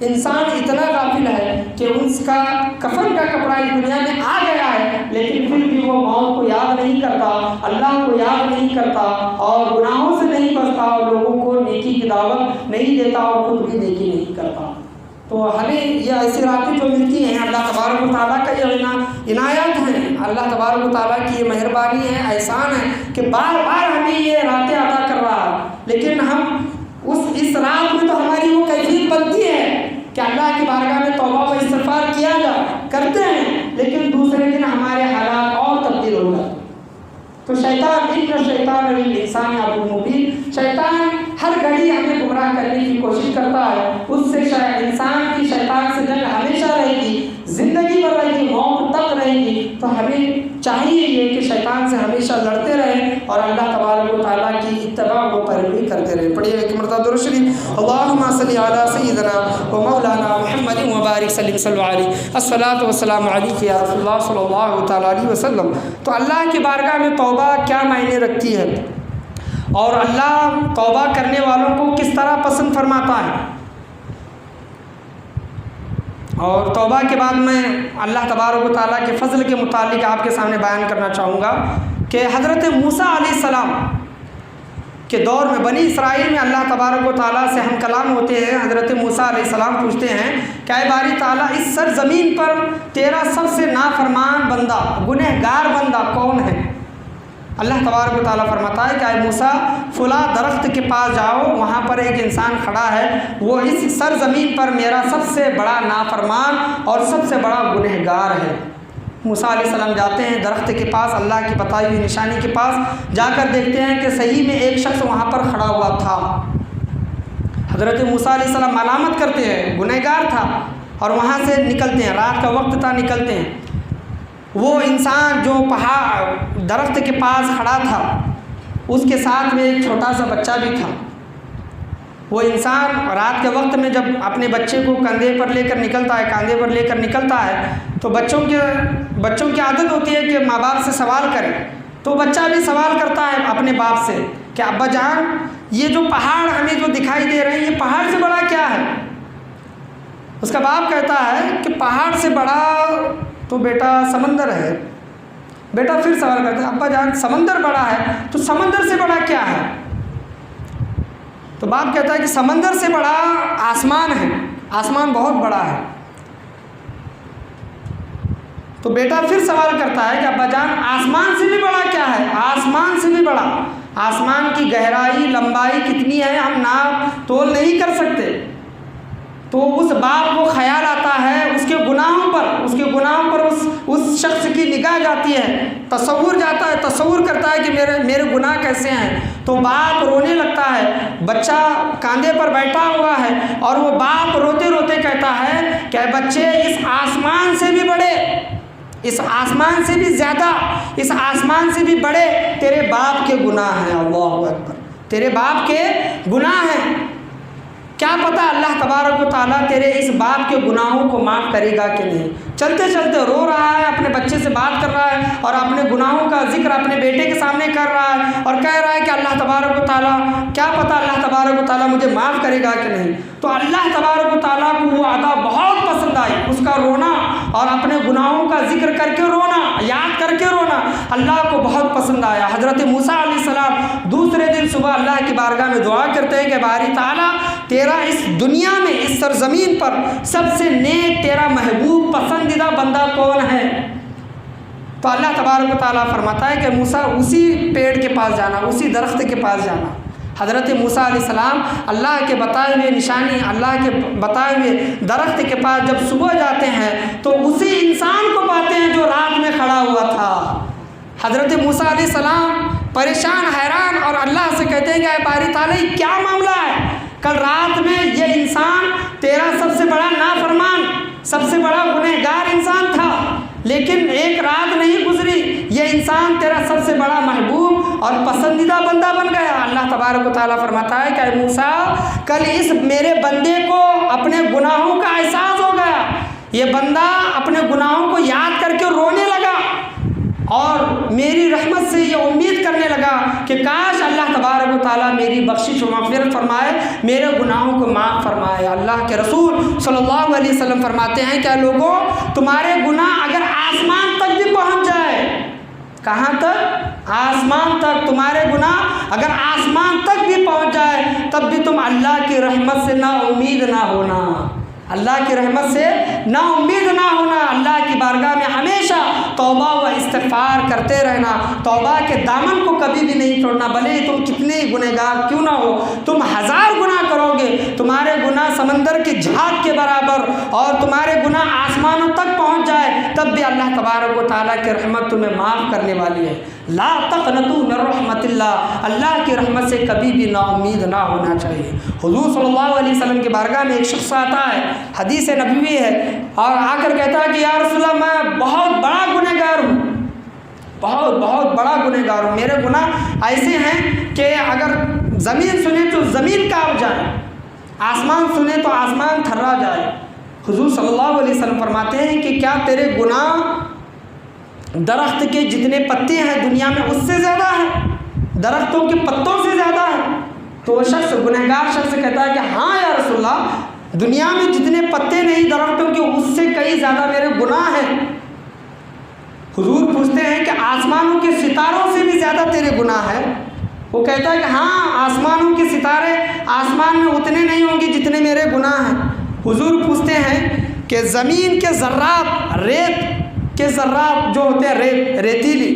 انسان اتنا غافل ہے کہ اس کا کفن کا کپڑا اس دنیا میں آ گیا ہے، لیکن پھر بھی وہ موت کو یاد نہیں کرتا، اللہ کو یاد نہیں کرتا اور گناہوں سے نہیں بچتا اور لوگوں کو نیکی کی دعوت نہیں دیتا اور خود بھی نیکی نہیں کرتا۔ تو ہمیں یہ ایسی راتیں جو ملتی ہیں، اللہ تبارک و تعالیٰ کا یہ عنایات ہیں، اللہ تبارک و تعالیٰ کی یہ مہربانی ہے، احسان ہے کہ بار بار ہمیں یہ راتیں عطا کر رہا ہے۔ لیکن ہم اس رات میں تو ہماری وہ کیفیت بنتی ہے کہ اللہ کی بارگاہ میں توبہ و استغفار کیا کرتے ہیں، لیکن دوسرے دن ہمارے حالات اور تبدیل ہو جاتے ہیں۔ تو شیطان انسان عدو مبین، شیطان ہر گھڑی ہمیں گمراہ کرنے کی کوشش کرتا ہے، اس سے انسان کی شیطان سے جنگ ہمیشہ رہے گی، زندگی بھر رہے گی، موت تک رہے گی۔ تو ہمیں چاہیے یہ کہ شیطان سے ہمیشہ لڑتے رہیں اور اللہ تبارک و تعالیٰ کی اتباع و پیروی کرتے رہیں۔ پڑھیے ایک مرتبہ درود شریف، اللہم صلی علی سیدنا و مولانا محمد وبارک صلی علیہ الصلاۃ والسلام علیک یا رسول اللہ صلی اللہ تعالیٰ علیہ وسلم۔ تو اللہ کی بارگاہ میں توبہ کیا معنی رکھتی ہے اور اللہ توبہ کرنے والوں کو کس طرح پسند فرماتا ہے، اور توبہ کے بعد میں اللہ تبارک و تعالیٰ کے فضل کے متعلق آپ کے سامنے بیان کرنا چاہوں گا کہ حضرت موسیٰ علیہ السلام کے دور میں بنی اسرائیل میں اللہ تبارک و تعالیٰ سے ہم کلام ہوتے ہیں۔ حضرت موسیٰ علیہ السلام پوچھتے ہیں کہ اے باری تعالیٰ، اس سرزمین پر تیرا سب سے نافرمان بندہ، گنہگار بندہ کون ہے؟ اللہ تبارک و تعالیٰ فرماتا ہے کہ اے موسیٰ، فلاں درخت کے پاس جاؤ، وہاں پر ایک انسان کھڑا ہے، وہ اس سرزمین پر میرا سب سے بڑا نافرمان اور سب سے بڑا گنہگار ہے۔ موسیٰ علیہ السلام جاتے ہیں درخت کے پاس، اللہ کی بتائی ہوئی نشانی کے پاس جا کر دیکھتے ہیں کہ صحیح میں ایک شخص وہاں پر کھڑا ہوا تھا۔ حضرت موسیٰ علیہ السلام ملامت کرتے ہیں، گنہگار تھا، اور وہاں سے نکلتے ہیں، رات کا وقت تھا، نکلتے ہیں۔ وہ انسان جو درخت کے پاس کھڑا تھا، اس کے ساتھ میں ایک چھوٹا سا بچہ بھی تھا۔ وہ انسان رات کے وقت میں جب اپنے بچے کو کندھے پر لے کر نکلتا ہے تو بچوں کی عادت ہوتی ہے کہ ماں باپ سے سوال کریں، تو بچہ بھی سوال کرتا ہے اپنے باپ سے کہ ابا جان، یہ جو پہاڑ ہمیں جو دکھائی دے رہے ہیں، یہ پہاڑ سے بڑا کیا ہے؟ اس کا باپ کہتا ہے کہ پہاڑ سے بڑا تو بیٹا سمندر ہے۔ بیٹا پھر سوال کرتا ہے، ابا جان سمندر بڑا ہے تو سمندر سے بڑا کیا ہے؟ تو باپ کہتا ہے کہ سمندر سے بڑا آسمان ہے، آسمان بہت بڑا ہے۔ تو بیٹا پھر سوال کرتا ہے کہ ابا جان آسمان سے بھی بڑا کیا ہے؟ آسمان سے بھی بڑا، آسمان کی گہرائی لمبائی کتنی ہے ہم ناپ تول نہیں کر سکتے۔ تو اس باپ کو خیال آتا ہے اس کے گناہوں پر اس شخص کی نگاہ جاتی ہے، تصور کرتا ہے کہ میرے گناہ کیسے ہیں، تو باپ رونے لگتا ہے، بچہ کاندھے پر بیٹھا ہوا ہے اور وہ باپ روتے روتے کہتا ہے کہ اے بچے، اس آسمان سے بھی بڑے، اس آسمان سے بھی زیادہ، اس آسمان سے بھی بڑے تیرے باپ کے گناہ ہیں۔ اللہ اکبر، تیرے باپ کے گناہ ہیں، کیا پتہ اللہ تبارک و تعالیٰ تیرے اس باپ کے گناہوں کو معاف کرے گا کہ نہیں۔ چلتے چلتے رو رہا ہے، اپنے بچے سے بات کر رہا ہے اور اپنے گناہوں کا ذکر اپنے بیٹے کے سامنے کر رہا ہے اور کہہ رہا ہے کہ اللہ تبارک و تعالیٰ، کیا پتہ اللہ تبارک و تعالیٰ مجھے معاف کرے گا کہ نہیں۔ تو اللہ تبارک و تعالیٰ کو وہ ادا بہت پسند آئی، اس کا رونا اور اپنے گناہوں کا ذکر کر کے رونا، یاد کر کے رونا اللہ کو بہت پسند آیا۔ حضرت موسیٰ علیہ السلام دوسرے دن صبح اللہ کی بارگاہ میں دعا کرتے ہیں کہ باری تعالیٰ، تیرا اس دنیا میں، اس سرزمین پر سب سے نیک، تیرا محبوب پسندیدہ بندہ کون ہے؟ تو اللہ تبارک و تعالیٰ فرماتا ہے کہ موسیٰ اسی پیڑ کے پاس جانا، اسی درخت کے پاس جانا۔ حضرت موسیٰ علیہ السلام اللہ کے بتائے ہوئے نشانی، اللہ کے بتائے ہوئے درخت کے پاس جب صبح جاتے ہیں تو اسی انسان کو پاتے ہیں جو رات میں کھڑا ہوا تھا۔ حضرت موسیٰ علیہ السلام پریشان، حیران، اور اللہ سے کہتے ہیں کہ اے باری تعالیٰ، یہ کیا معاملہ ہے؟ کل رات میں یہ انسان تیرا سب سے بڑا نافرمان، سب سے بڑا گنہگار انسان تھا، لیکن ایک رات نہیں گزری، یہ انسان تیرا سب سے بڑا محبوب اور پسندیدہ بندہ بن گیا۔ اللہ تبارک و تعالیٰ فرماتا ہے کہ اے موسیٰ، کل اس میرے بندے کو اپنے گناہوں کا احساس ہو گیا، یہ بندہ اپنے گناہوں کو یاد کر کے رونے لگا اور میری رحمت سے یہ امید کرنے لگا کہ کاش اللہ تبارک و تعالیٰ میری بخشش و مغفرت فرمائے، میرے گناہوں کو معاف فرمائے۔ اللہ کے رسول صلی اللہ علیہ وسلم فرماتے ہیں کہ لوگوں، تمہارے گناہ اگر آسمان تک بھی پہنچ جائے، کہاں تک؟ آسمان تک، تمہارے گناہ اگر آسمان تک بھی پہنچ جائے تب بھی تم اللہ کی رحمت سے نا امید نہ ہونا، اللہ کی رحمت سے نا امید نہ ہونا، اللہ کی بارگاہ میں ہمیشہ توبہ و استغفار کرتے رہنا، توبہ کے دامن کو کبھی بھی نہیں چھوڑنا، بھلے تم کتنے گنہگار کیوں نہ ہو، تم 1000 گناہ کرو گے، تمہارے گناہ سمندر کی جھاگ کے برابر اور تمہارے گناہ آسمانوں تک پہنچ جائے تب بھی اللہ تبارک و تعالیٰ کی رحمت تمہیں معاف کرنے والی ہے۔ لا تقنطوا من رحمت اللہ، اللہ کی رحمت سے کبھی بھی نا امید نہ ہونا چاہیے۔ حضور صلی اللہ علیہ وسلم کی بارگاہ میں ایک شخص آتا ہے، حدیث نبوی ہے، اور آ کر کہتا ہے کہ یا رسول اللہ، میں بہت بڑا گنہگار ہوں، بہت بڑا گنہگار ہوں، میرے گناہ ایسے ہیں کہ اگر زمین سنے تو زمین کانپ جائے، آسمان سنے تو آسمان تھرا جائے۔ حضور صلی اللہ علیہ وسلم فرماتے ہیں کہ کیا تیرے گناہ درخت کے جتنے پتے ہیں دنیا میں اس سے زیادہ ہے، درختوں کے پتوں سے زیادہ ہے؟ تو وہ شخص، گنہگار شخص کہتا ہے کہ ہاں یا رسول اللہ، دنیا میں جتنے پتے نہیں درختوں کے اس سے کئی زیادہ میرے گناہ ہیں۔ حضور پوچھتے ہیں کہ آسمانوں کے ستاروں سے بھی زیادہ تیرے گناہ ہیں؟ وہ کہتا ہے کہ ہاں، آسمانوں کے ستارے آسمان میں اتنے نہیں ہوں گے جتنے میرے گناہ ہیں۔ حضور پوچھتے ہیں کہ زمین کے ذرات، ریت کے ذرات جو ہوتے ہیں ریتیلی،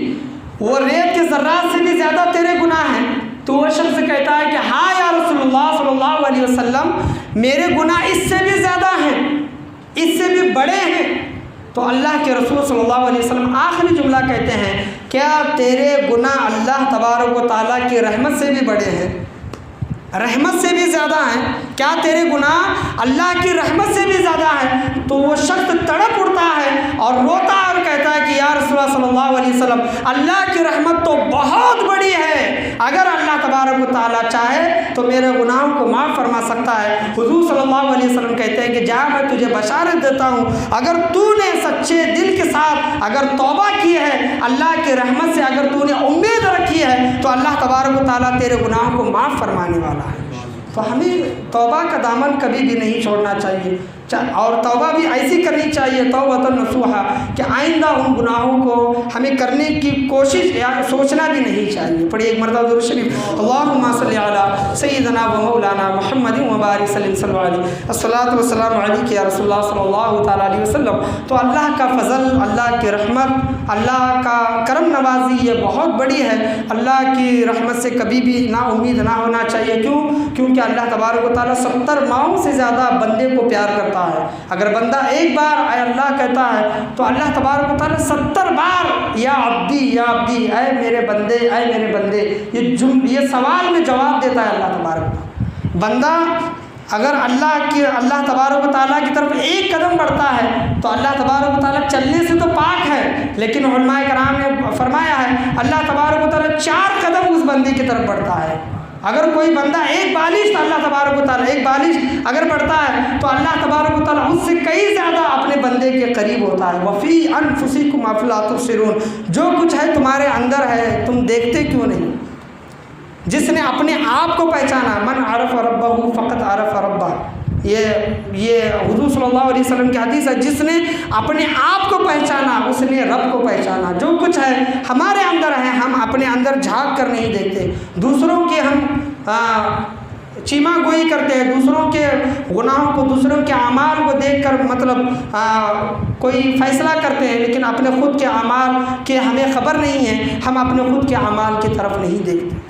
وہ ریت کے ذرات سے بھی زیادہ تیرے گناہ ہیں؟ تو وہ شخص کہتا ہے کہ ہاں یا رسول اللہ صلی اللہ علیہ وسلم، میرے گناہ اس سے بھی زیادہ ہیں، اس سے بھی بڑے ہیں۔ تو اللہ کے رسول صلی اللہ علیہ وسلم آخری جملہ کہتے ہیں، کیا تیرے گناہ اللہ تبارک و تعالیٰ کی رحمت سے بھی بڑے ہیں، رحمت سے بھی زیادہ ہیں؟ کیا تیرے گناہ اللہ کی رحمت سے بھی زیادہ ہیں؟ تو وہ شخص تڑپ اٹھتا ہے اور روتا ہے اور کہتا ہے کہ یا رسول اللہ صلی اللہ علیہ وسلم، اللہ کی رحمت تو بہت بڑی ہے، اگر اللہ تبارک و تعالیٰ چاہے تو میرے گناہوں کو معاف فرما سکتا ہے۔ حضور صلی اللہ علیہ وسلم کہتے ہیں کہ جا، میں تجھے بشارت دیتا ہوں، اگر تو نے سچے دل کے ساتھ اگر توبہ کی ہے، اللہ کی رحمت سے اگر تو نے امید رکھی ہے تو اللہ تبارک و تعالیٰ تیرے گناہوں کو معاف فرمانے والا ہے۔ تو ہمیں توبہ کا دامن کبھی بھی نہیں چھوڑنا چاہیے۔ اور توبہ بھی ایسی کرنی چاہیے توبۃ نصوحا کہ آئندہ ان گناہوں کو ہمیں کرنے کی کوشش یا سوچنا بھی نہیں چاہیے۔ پڑھیے ایک مرتبہ درود شریف، اللہم صلی علی سیدنا و مولانا محمد وبارک صلی علیہ الصلاۃ والسلام علیک یا رسول اللہ صلی اللہ تعالیٰ علیہ وسلم۔ تو اللہ کا فضل، اللہ کی رحمت، اللہ کا کرم نوازی یہ بہت بڑی ہے۔ اللہ کی رحمت سے کبھی بھی نا امید نہ ہونا چاہیے۔ کیونکہ اللہ تبارک و تعالیٰ 70 ماؤں سے زیادہ بندے کو پیار کرتا ہے۔ اگر بندہ ایک بار اے اللہ کہتا ہے تو اللہ تبارک و تعالیٰ 70 بار یا عبدی یا عبدی، اے میرے بندے اے میرے بندے، یہ سوال میں جواب دیتا ہے اللہ تبارک و تعالیٰ۔ بندہ اگر اللہ تبارک و تعالیٰ کی طرف ایک قدم بڑھتا ہے تو اللہ تبارک و تعالیٰ چلنے سے تو پاک ہے، لیکن علماء کرام نے فرمایا ہے اللہ تبارک و تعالیٰ 4 قدم اس بندے کی طرف بڑھتا ہے۔ اگر کوئی بندہ ایک بالش تو اللہ تبارک و تعالیٰ ایک بالش اگر بڑھتا ہے تو اللہ تبارک و تعالیٰ اس سے کئی زیادہ اپنے بندے کے قریب ہوتا ہے۔ وفی انفسکم افلا تبصرون، جو کچھ ہے تمہارے اندر ہے تم دیکھتے کیوں نہیں؟ جس نے اپنے آپ کو پہچانا، من عرف ربہ فقط عرف ربہ، یہ حضور صلی اللہ علیہ وسلم کی حدیث ہے، جس نے اپنے آپ کو پہچانا اس نے رب کو پہچانا۔ جو کچھ ہے ہمارے اندر ہے، ہم اپنے اندر جھانک کر نہیں دیکھتے، دوسروں کے ہم چیما گوئی کرتے ہیں، دوسروں کے گناہوں کو، دوسروں کے اعمال کو دیکھ کر مطلب کوئی فیصلہ کرتے ہیں، لیکن اپنے خود کے اعمال کے ہمیں خبر نہیں ہے، ہم اپنے خود کے اعمال کی طرف نہیں دیکھتے۔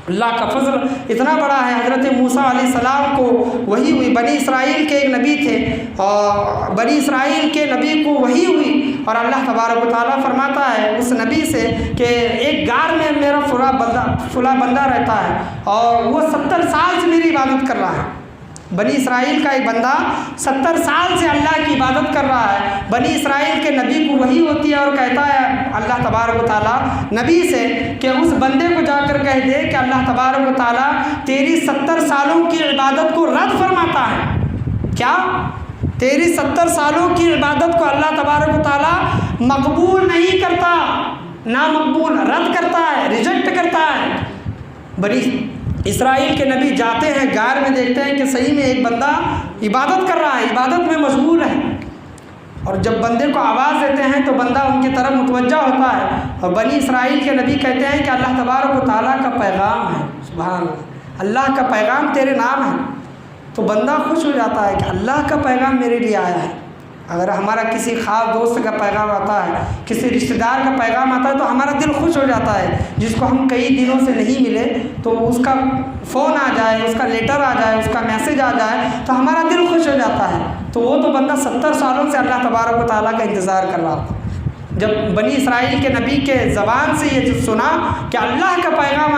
اللہ کا فضل اتنا بڑا ہے، حضرت موسیٰ علیہ السلام کو وحی ہوئی، بنی اسرائیل کے ایک نبی تھے اور بنی اسرائیل کے نبی کو وحی ہوئی، اور اللہ تبارک و تعالیٰ فرماتا ہے اس نبی سے کہ ایک غار میں میرا فلاں بندہ رہتا ہے اور وہ 70 سال سے میری عبادت کر رہا ہے۔ بنی اسرائیل کا ایک بندہ 70 سال سے اللہ کی عبادت کر رہا ہے۔ بنی اسرائیل کے نبی کو وحی ہوتی ہے اور کہتا ہے اللہ تبارک و تعالیٰ نبی سے کہ اس بندے کو جا کر کہہ دے کہ اللہ تبارک و تعالیٰ تیری 70 سالوں کی عبادت کو رد فرماتا ہے۔ کیا؟ تیری 70 سالوں کی عبادت کو اللہ تبارک و تعالیٰ مقبول نہیں کرتا، نامقبول، رد کرتا ہے، ریجیکٹ کرتا ہے۔ بنی اسرائیل کے نبی جاتے ہیں غار میں، دیکھتے ہیں کہ صحیح میں ایک بندہ عبادت کر رہا ہے، عبادت میں مشغول ہے، اور جب بندے کو آواز دیتے ہیں تو بندہ ان کی طرف متوجہ ہوتا ہے، اور بنی اسرائیل کے نبی کہتے ہیں کہ اللہ تبارک و تعالیٰ کا پیغام ہے، سبحان اللہ کا پیغام تیرے نام ہے۔ تو بندہ خوش ہو جاتا ہے کہ اللہ کا پیغام میرے لیے آیا ہے۔ اگر ہمارا کسی خاص دوست کا پیغام آتا ہے، کسی رشتہ دار کا پیغام آتا ہے تو ہمارا دل خوش ہو جاتا ہے، جس کو ہم کئی دنوں سے نہیں ملے تو اس کا فون آ جائے، اس کا لیٹر آ جائے، اس کا میسج آ جائے تو ہمارا دل خوش ہو جاتا ہے۔ تو وہ تو بندہ 70 سالوں سے اللہ تبارک و تعالیٰ کا انتظار کر رہا تھا۔ جب بنی اسرائیل کے نبی کے زبان سے یہ سنا کہ اللہ کا پیغام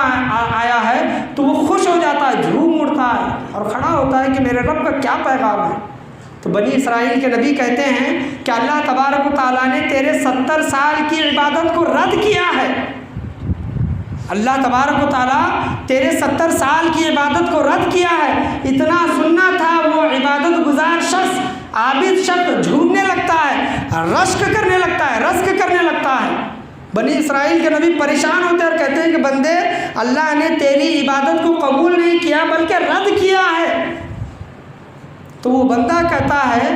آیا ہے تو وہ خوش ہو جاتا ہے، جھوم اٹھتا ہے اور کھڑا ہوتا ہے کہ میرے رب کا کیا پیغام ہے۔ تو بنی اسرائیل کے نبی کہتے ہیں کہ اللہ تبارک و تعالیٰ نے تیرے 70 سال کی عبادت کو رد کیا ہے۔ اللہ تبارک و تعالیٰ تیرے 70 سال کی عبادت کو رد کیا ہے۔ اتنا سننا تھا، وہ عبادت گزار شخص، عابد شخص جھومنے لگتا ہے، رشک کرنے لگتا ہے۔ بنی اسرائیل کے نبی پریشان ہوتے ہیں اور کہتے ہیں کہ بندے اللہ نے تیری عبادت کو قبول نہیں کیا بلکہ رد کیا ہے۔ تو وہ بندہ کہتا ہے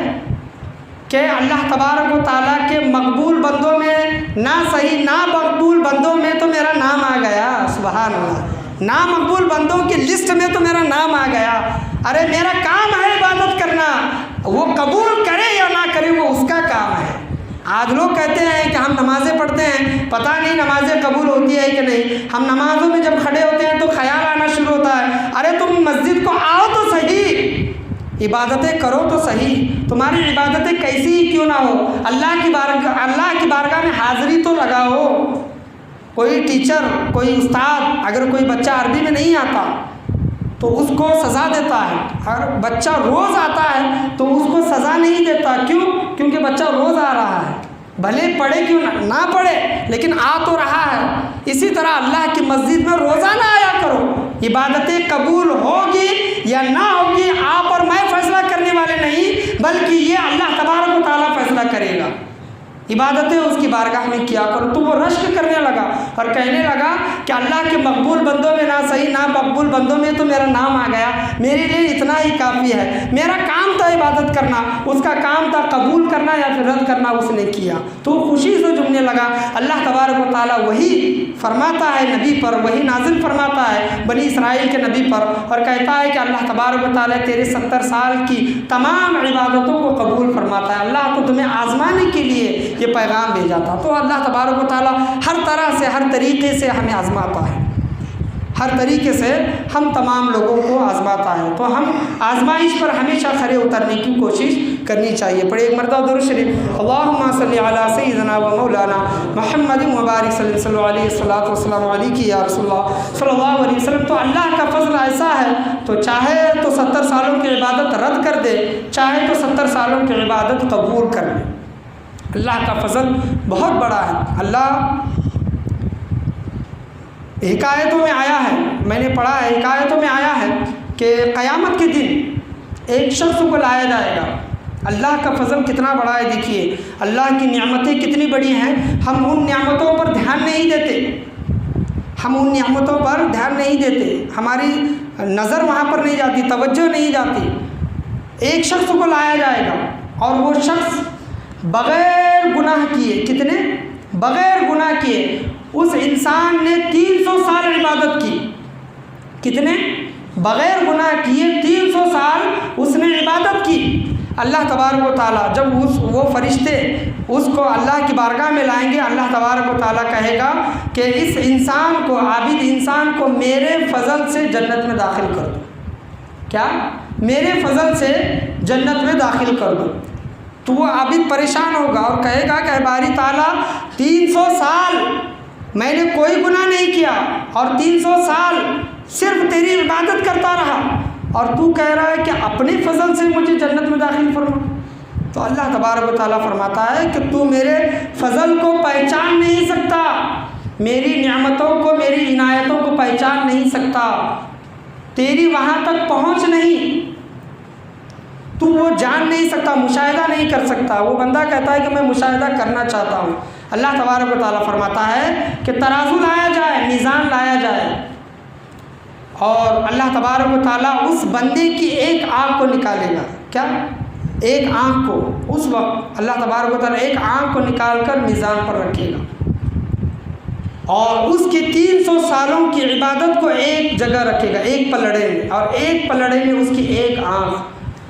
کہ اللہ تبارک و تعالیٰ کے مقبول بندوں میں نہ صحیح نامقبول بندوں میں تو میرا نام آ گیا، سبحان اللہ، نامقبول بندوں کی لسٹ میں تو میرا نام آ گیا۔ ارے میرا کام ہے عبادت کرنا، وہ قبول کرے یا نہ کرے وہ اس کا کام ہے۔ آج لوگ کہتے ہیں کہ ہم نمازیں پڑھتے ہیں، پتہ نہیں نمازیں قبول ہوتی ہے کہ نہیں۔ ہم نمازوں میں جب کھڑے ہوتے ہیں تو خیال آنا شروع ہوتا ہے، ارے تم مسجد کو آؤ تو صحیح، عبادتیں کرو تو صحیح، تمہاری عبادتیں کیسی ہی کیوں نہ ہو، اللہ کی بارگاہ میں حاضری تو لگاؤ۔ کوئی ٹیچر، کوئی استاد، اگر کوئی بچہ عربی میں نہیں آتا تو اس کو سزا دیتا ہے، اگر بچہ روز آتا ہے تو اس کو سزا نہیں دیتا۔ کیونکہ بچہ روز آ رہا ہے، بھلے پڑھے کیوں نہ پڑھے لیکن آ تو رہا ہے۔ اسی طرح اللہ کی مسجد میں روزانہ آیا کرو، عبادتیں قبول ہوگی یا نہ ہوگی آپ اور میں فیصلہ کرنے والے نہیں، بلکہ یہ اللہ تبارک و تعالیٰ فیصلہ کرے گا۔ عبادتیں اس کی بارگاہ میں کیا کرو۔ تو وہ رشک کرنے لگا اور کہنے لگا کہ اللہ کے مقبول بندوں میں نہ صحیح نہ مقبول بندوں میں تو میرا نام آ گیا، میرے لیے اتنا ہی کافی ہے۔ میرا کام تھا عبادت کرنا، اس کا کام تھا قبول کرنا یا پھر رد کرنا، اس نے کیا۔ تو وہ خوشی سے جھومنے لگا۔ اللہ تبارک و تعالیٰ وہی فرماتا ہے نبی پر، وہی نازل فرماتا ہے بنی اسرائیل کے نبی پر، اور کہتا ہے کہ اللہ تبارک و تعالیٰ تیرے 70 سال کی تمام عبادتوں کو قبول فرماتا ہے۔ اللہ تو تمہیں آزمانے کے لیے یہ پیغام بھیجا تھا۔ تو اللہ تبارک و تعالیٰ ہر طرح سے ہر طریقے سے ہمیں آزماتا ہے، ہر طریقے سے ہم تمام لوگوں کو آزماتا ہے۔ تو ہم آزمائش پر ہمیشہ کھڑے اترنے کی کوشش کرنی چاہیے۔ پڑھے ایک مرتبہ درود شریف، اللہم صلی علی سیدنا و مولانا محمد مبارک صلی اللہ علیہ الصلوۃ والسلام علیک یا رسول اللہ صلی اللہ علیہ وسلم۔ تو اللہ کا فضل ایسا ہے، تو چاہے تو 70 سالوں کی عبادت رد کر دے، چاہے تو 70 سالوں کی عبادت قبول کر لے۔ اللہ کا فضل بہت بڑا ہے۔ اللہ حکایتوں میں آیا ہے، میں نے پڑھا ہے، حکایتوں میں آیا ہے کہ قیامت کے دن ایک شخص کو لایا جائے گا۔ اللہ کا فضل کتنا بڑا ہے، دیکھیے اللہ کی نعمتیں کتنی بڑی ہیں، ہم ان نعمتوں پر دھیان نہیں دیتے، ہم ان نعمتوں پر دھیان نہیں دیتے، ہماری نظر وہاں پر نہیں جاتی، توجہ نہیں جاتی۔ ایک شخص کو لایا جائے گا اور وہ شخص بغیر گناہ کیے، کتنے بغیر گناہ کیے، اس انسان نے 300 سال عبادت کی، کتنے بغیر گناہ کیے 300 سال اس نے عبادت کی۔ اللہ تبارک و تعالیٰ جب وہ فرشتے اس کو اللہ کی بارگاہ میں لائیں گے، اللہ تبارک و تعالیٰ کہے گا کہ اس انسان کو، عابد انسان کو میرے فضل سے جنت میں داخل کر دو۔ کیا؟ میرے فضل سے جنت میں داخل کر دو۔ تو وہ عابد پریشان ہوگا اور کہے گا کہ اے باری تعالیٰ 300 سال میں نے کوئی گناہ نہیں کیا اور 300 سال صرف تیری عبادت کرتا رہا، اور تو کہہ رہا ہے کہ اپنے فضل سے مجھے جنت میں داخل فرما۔ تو اللہ تبارک و تعالیٰ فرماتا ہے کہ تو میرے فضل کو پہچان نہیں سکتا، میری نعمتوں کو، میری عنایتوں کو پہچان نہیں سکتا، تیری وہاں تک پہنچ نہیں، تو وہ جان نہیں سکتا، مشاہدہ نہیں کر سکتا۔ وہ بندہ کہتا ہے کہ میں مشاہدہ کرنا چاہتا ہوں۔ اللہ تبارک و تعالیٰ فرماتا ہے کہ ترازو لایا جائے، میزان لایا جائے، اور اللہ تبارک و تعالیٰ اس بندے کی ایک آنکھ کو نکالے گا۔ کیا؟ ایک آنکھ کو، اس وقت اللہ تبارک و تعالیٰ ایک آنکھ کو نکال کر میزان پر رکھے گا، اور اس کی 300 سالوں کی عبادت کو ایک جگہ رکھے گا، ایک پلڑے میں، اور ایک پلڑے میں اس کی ایک آنکھ،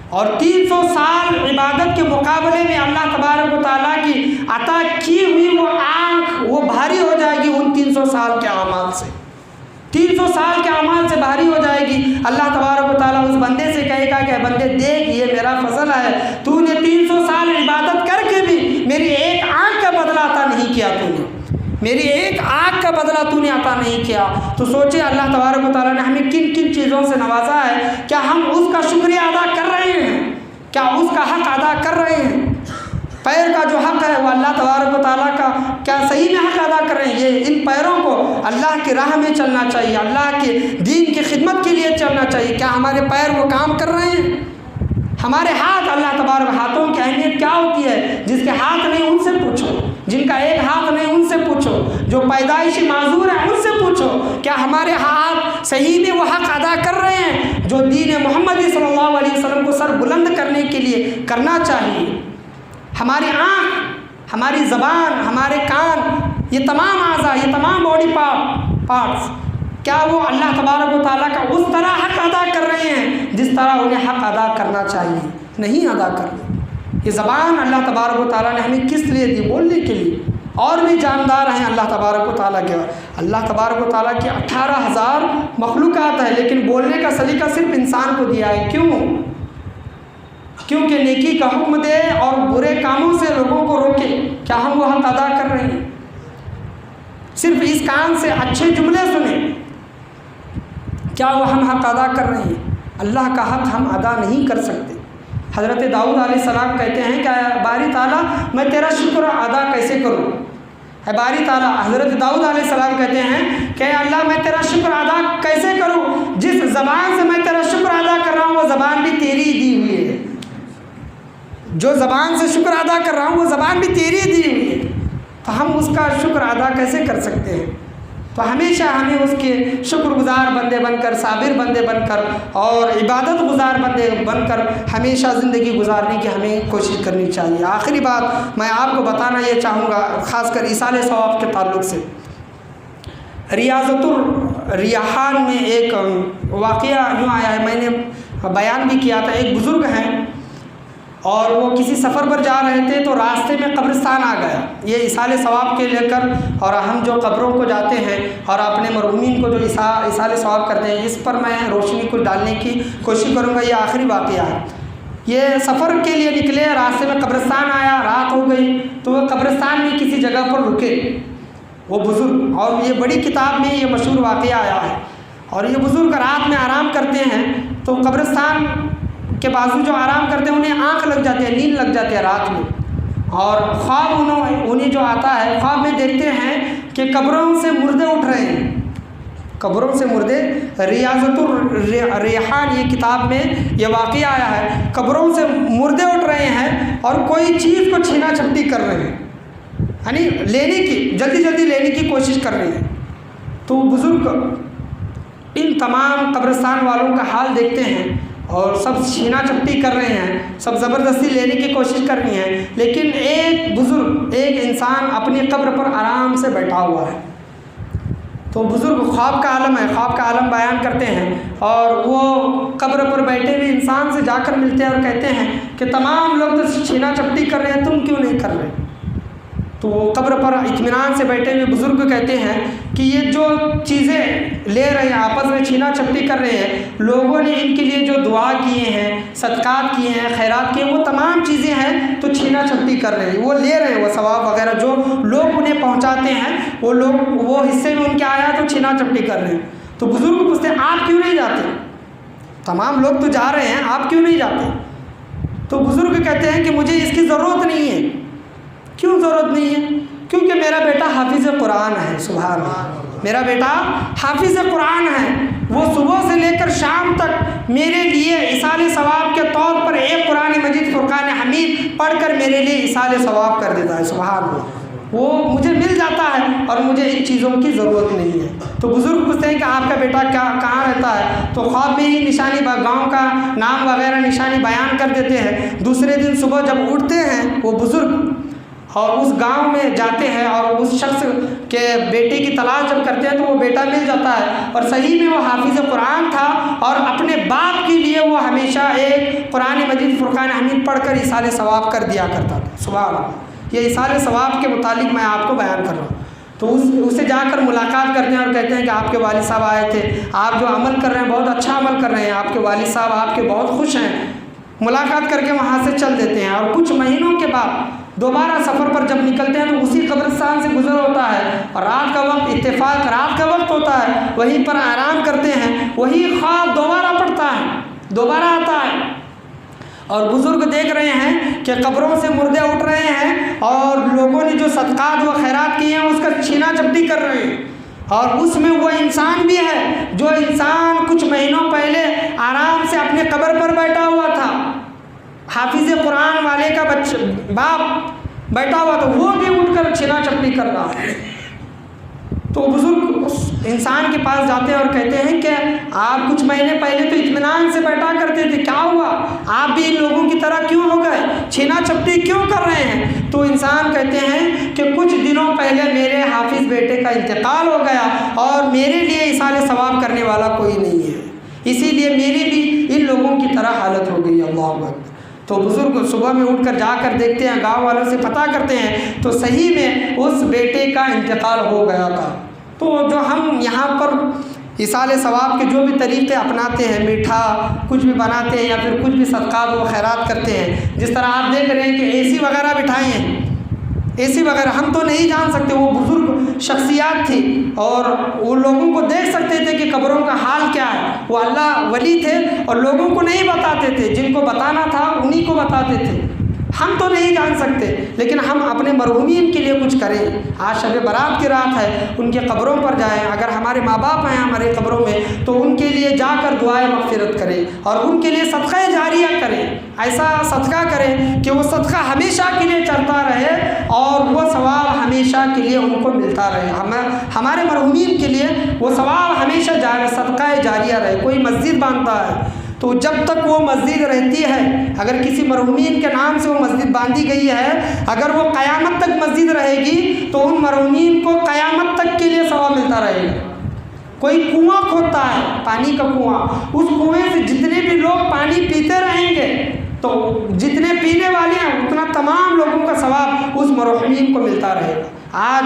اور 300 سال عبادت کے مقابلے میں اللہ تبارک و تعالیٰ کی عطا کی ہوئی وہ آنکھ وہ بھاری ہو جائے گی ان 300 سال کے اعمال سے، 300 سال کے اعمال سے بھاری ہو جائے گی۔ اللہ تبارک و تعالیٰ اس بندے سے کہے گا کہ بندے دیکھ یہ میرا فضل ہے، تو نے 300 سال عبادت کر کے بھی میری ایک آنکھ کا بدلہ عطا نہیں کیا، تو نے میری ایک آنکھ کا بدلہ تو نے عطا نہیں کیا۔ تو سوچے اللہ تبارک و تعالیٰ نے ہمیں کن کن چیزوں سے نوازا ہے، کیا ہم اس کا شکریہ ادا کر رہے ہیں؟ کیا اس کا حق ادا کر رہے ہیں؟ پیر کا جو حق ہے وہ اللہ تبارک و تعالیٰ کا کیا صحیح میں حق ادا کر رہے ہیں؟ یہ ان پیروں کو اللہ کی راہ میں چلنا چاہیے، اللہ کے دین کی خدمت کے لیے چلنا چاہیے، کیا ہمارے پیر وہ کام کر رہے ہیں؟ ہمارے ہاتھ، اللہ تبارک، ہاتھوں کی اہمیت کیا ہوتی ہے؟ جس کے ہاتھ نہیں ان سے پوچھو، جن کا ایک ہاتھ نہیں ان سے پوچھو، جو پیدائشی معذور ہیں ان سے پوچھو، کیا ہمارے ہاتھ صحیح میں وہ حق ادا کر رہے ہیں جو دین محمد صلی اللہ علیہ وسلم کو سر بلند کرنے کے لیے کرنا چاہیے؟ ہماری آنکھ، ہماری زبان، ہمارے کان، یہ تمام اعضاء، یہ تمام باڈی پارٹس، کیا وہ اللہ تبارک و تعالیٰ کا اس طرح حق ادا کر رہے ہیں جس طرح انہیں حق ادا کرنا چاہیے؟ نہیں ادا کر رہے۔ یہ زبان اللہ تبارک و تعالیٰ نے ہمیں کس لیے دی؟ بولنے کے لیے، اور بھی جاندار ہیں اللہ تبارک و تعالیٰ کے۔ اللہ تبارک و تعالیٰ کی 18,000 مخلوقات ہے، لیکن بولنے کا سلیقہ صرف انسان کو دیا ہے۔ کیوں؟ کیونکہ نیکی کا حکم دے اور برے کاموں سے لوگوں کو روکے۔ کیا ہم وہ حق ادا کر رہے ہیں؟ صرف اس کان سے اچھے جملے سنیں، کیا وہ ہم حق ادا کر رہے ہیں؟ اللہ کا حق ہم ادا نہیں کر سکتے۔ حضرت داؤد علیہ السلام کہتے ہیں کہ باری تعالیٰ میں تیرا شکر ادا کیسے کروں؟ اے باری تعالیٰ، حضرت داؤد علیہ السلام کہتے ہیں کہ اللہ میں تیرا شکر ادا کیسے کروں؟ جس زبان سے میں تیرا شکر ادا کر رہا ہوں وہ زبان بھی تیری دی ہوئی ہے، جو زبان سے شکر ادا کر رہا ہوں وہ زبان بھی تیری دی ہوئی ہے۔ تو ہم اس کا شکر ادا کیسے کر سکتے ہیں؟ تو ہمیشہ ہمیں اس کے شکر گزار بندے بن کر، صابر بندے بن کر اور عبادت گزار بندے بن کر ہمیشہ زندگی گزارنے کی ہمیں کوشش کرنی چاہیے۔ آخری بات میں آپ کو بتانا یہ چاہوں گا، خاص کر ایصال ثواب کے تعلق سے، ریاضت الریحان میں ایک واقعہ یوں آیا ہے، میں نے بیان بھی کیا تھا۔ ایک بزرگ ہیں اور وہ کسی سفر پر جا رہے تھے تو راستے میں قبرستان آ گیا۔ یہ ایصال ثواب کے لے کر، اور ہم جو قبروں کو جاتے ہیں اور اپنے مرحومین کو جو ایصال ثواب کرتے ہیں، اس پر میں روشنی کو ڈالنے کی کوشش کروں گا۔ یہ آخری واقعہ ہے۔ یہ سفر کے لیے نکلے، راستے میں قبرستان آیا، رات ہو گئی تو وہ قبرستان میں کسی جگہ پر رکے وہ بزرگ، اور یہ بڑی کتاب میں یہ مشہور واقعہ آیا ہے۔ اور یہ بزرگ رات میں آرام کرتے ہیں تو قبرستان کے بازو جو آرام کرتے ہیں انہیں آنکھ لگ جاتی ہے، نیند لگ جاتی ہے رات میں، اور خواب انہیں جو آتا ہے، خواب میں دیکھتے ہیں کہ قبروں سے مردے اٹھ رہے ہیں، قبروں سے مردے۔ ریاضت الریحان یہ کتاب میں یہ واقعہ آیا ہے، قبروں سے مردے اٹھ رہے ہیں اور کوئی چیز کو چھینا چھپٹی کر رہے ہیں، یعنی لینے کی، جلدی جلدی لینے کی کوشش کر رہے ہیں۔ تو بزرگ ان تمام قبرستان والوں کا حال دیکھتے ہیں اور سب چھینا چپٹی کر رہے ہیں، سب زبردستی لینے کی کوشش کر رہی ہیں، لیکن ایک بزرگ، ایک انسان اپنی قبر پر آرام سے بیٹھا ہوا ہے۔ تو بزرگ خواب کا عالم ہے، خواب کا عالم بیان کرتے ہیں، اور وہ قبر پر بیٹھے ہوئے انسان سے جا کر ملتے ہیں اور کہتے ہیں کہ تمام لوگ تو چھینا چپٹی کر رہے ہیں، تم کیوں نہیں کر رہے؟ تو وہ قبر پر اطمینان سے بیٹھے ہوئے بزرگ کہتے ہیں کہ یہ جو چیزیں لے رہے ہیں، آپس میں چھینا چھپٹی کر رہے ہیں، لوگوں نے ان کے لیے جو دعا کیے ہیں، صدقات کیے ہیں، خیرات کیے ہیں، وہ تمام چیزیں ہیں تو چھینا چھپٹی کر رہے ہیں، وہ لے رہے ہیں، وہ ثواب وغیرہ جو لوگ انہیں پہنچاتے ہیں وہ لوگ وہ حصے میں ان کے آیا تو چھینا چھپٹی کر رہے ہیں۔ تو بزرگ پوچھتے ہیں آپ کیوں نہیں جاتے؟ تمام لوگ تو جا رہے ہیں، آپ کیوں نہیں جاتے؟ تو بزرگ کہتے ہیں کہ مجھے اس کی ضرورت نہیں ہے۔ کیوں ضرورت نہیں ہے؟ کیونکہ میرا بیٹا حافظ قرآن ہے، سبحان اللہ، میرا بیٹا حافظ قرآن ہے، وہ صبح سے لے کر شام تک میرے لیے ایصال ثواب کے طور پر ایک قرآن مجید فرقان حمید پڑھ کر میرے لیے ایصال ثواب کر دیتا ہے، سبحان اللہ، وہ مجھے مل جاتا ہے اور مجھے ان چیزوں کی ضرورت نہیں ہے۔ تو بزرگ پوچھتے ہیں کہ آپ کا بیٹا کہاں رہتا ہے؟ تو خواب میں ہی نشانی گاؤں کا نام وغیرہ نشانی بیان کر دیتے ہیں۔ دوسرے دن صبح جب اٹھتے ہیں وہ بزرگ اور اس گاؤں میں جاتے ہیں اور اس شخص کے بیٹے کی تلاش جب کرتے ہیں تو وہ بیٹا مل جاتا ہے، اور صحیح میں وہ حافظ قرآن تھا، اور اپنے باپ کے لیے وہ ہمیشہ ایک قرآن مجید فرقان حمید پڑھ کر ایصال ثواب کر دیا کرتا تھا، سبحان اللہ۔ یہ ایصال ثواب کے متعلق میں آپ کو بیان کر رہا ہوں۔ تو اسے جا کر ملاقات کرتے ہیں اور کہتے ہیں کہ آپ کے والد صاحب آئے تھے، آپ جو عمل کر رہے ہیں بہت اچھا عمل کر رہے ہیں، آپ کے والد صاحب آپ کے بہت خوش ہیں۔ ملاقات کر کے وہاں سے چل دیتے ہیں، اور کچھ مہینوں کے بعد دوبارہ سفر پر جب نکلتے ہیں تو اسی قبرستان سے گزر ہوتا ہے، اور رات کا وقت، اتفاق رات کا وقت ہوتا ہے، وہیں پر آرام کرتے ہیں، وہی خواب دوبارہ پڑتا ہے، دوبارہ آتا ہے، اور بزرگ دیکھ رہے ہیں کہ قبروں سے مردے اٹھ رہے ہیں اور لوگوں نے جو صدقات و خیرات کیے ہیں اس کا چھینا چپٹی کر رہے ہیں، اور اس میں وہ انسان بھی ہے جو انسان کچھ مہینوں پہلے آرام سے اپنے قبر پر بیٹھا ہوا تھا، حافظ قرآن والے کا باپ بیٹھا ہوا تو وہ بھی اٹھ کر چھینا چپٹی کر رہا ہے۔ تو بزرگ اس انسان کے پاس جاتے ہیں اور کہتے ہیں کہ آپ کچھ مہینے پہلے تو اطمینان سے بیٹھا کرتے تھے، کیا ہوا؟ آپ بھی ان لوگوں کی طرح کیوں ہو گئے؟ چھینا چپٹی کیوں کر رہے ہیں؟ تو انسان کہتے ہیں کہ کچھ دنوں پہلے میرے حافظ بیٹے کا انتقال ہو گیا اور میرے لیے ایصال ثواب کرنے والا کوئی نہیں ہے، اسی لیے میری بھی ان لوگوں کی طرح حالت ہو گئی۔ اللہ اکبر۔ تو بزرگ صبح میں اٹھ کر جا کر دیکھتے ہیں، گاؤں والوں سے پتہ کرتے ہیں تو صحیح میں اس بیٹے کا انتقال ہو گیا تھا۔ تو جو ہم یہاں پر ایصال ثواب کے جو بھی طریقے اپناتے ہیں، میٹھا کچھ بھی بناتے ہیں یا پھر کچھ بھی صدقات و خیرات کرتے ہیں، جس طرح آپ دیکھ رہے ہیں کہ اے سی وغیرہ بٹھائے ہیں، اے سی وغیرہ ہم تو نہیں جان سکتے، وہ بزرگ شخصیات تھی اور وہ لوگوں کو دیکھ سکتے تھے کہ قبروں کا حال کیا ہے، وہ اللہ ولی تھے اور لوگوں کو نہیں بتاتے تھے، جن کو بتانا تھا انہی کو بتاتے تھے۔ ہم تو نہیں جان سکتے، لیکن ہم اپنے مرحومین کے لیے کچھ کریں۔ آج شب برات کی رات ہے، ان کے قبروں پر جائیں، اگر ہمارے ماں باپ ہیں ہماری قبروں میں تو ان کے لیے جا کر دعائیں مغفرت کریں اور ان کے لیے صدقہ جاریہ کریں۔ ایسا صدقہ کریں کہ وہ صدقہ ہمیشہ کے لیے چلتا رہے اور وہ ثواب ہمیشہ کے لیے ان کو ملتا رہے، ہمارے مرحومین کے لیے وہ ثواب ہمیشہ جاری، صدقہ جاریہ رہے۔ کوئی مسجد باندھتا ہے تو جب تک وہ مسجد رہتی ہے، اگر کسی مرحومین کے نام سے وہ مسجد باندھی گئی ہے، اگر وہ قیامت تک مسجد رہے گی تو ان مرحومین کو قیامت تک کے لیے ثواب ملتا رہے گا۔ کوئی کنواں کھودتا ہے، پانی کا کنواں، اس کنویں سے جتنے بھی لوگ پانی پیتے رہیں گے تو جتنے پینے والے ہیں اتنا تمام لوگوں کا ثواب اس مرحومین کو ملتا رہے گا۔ آج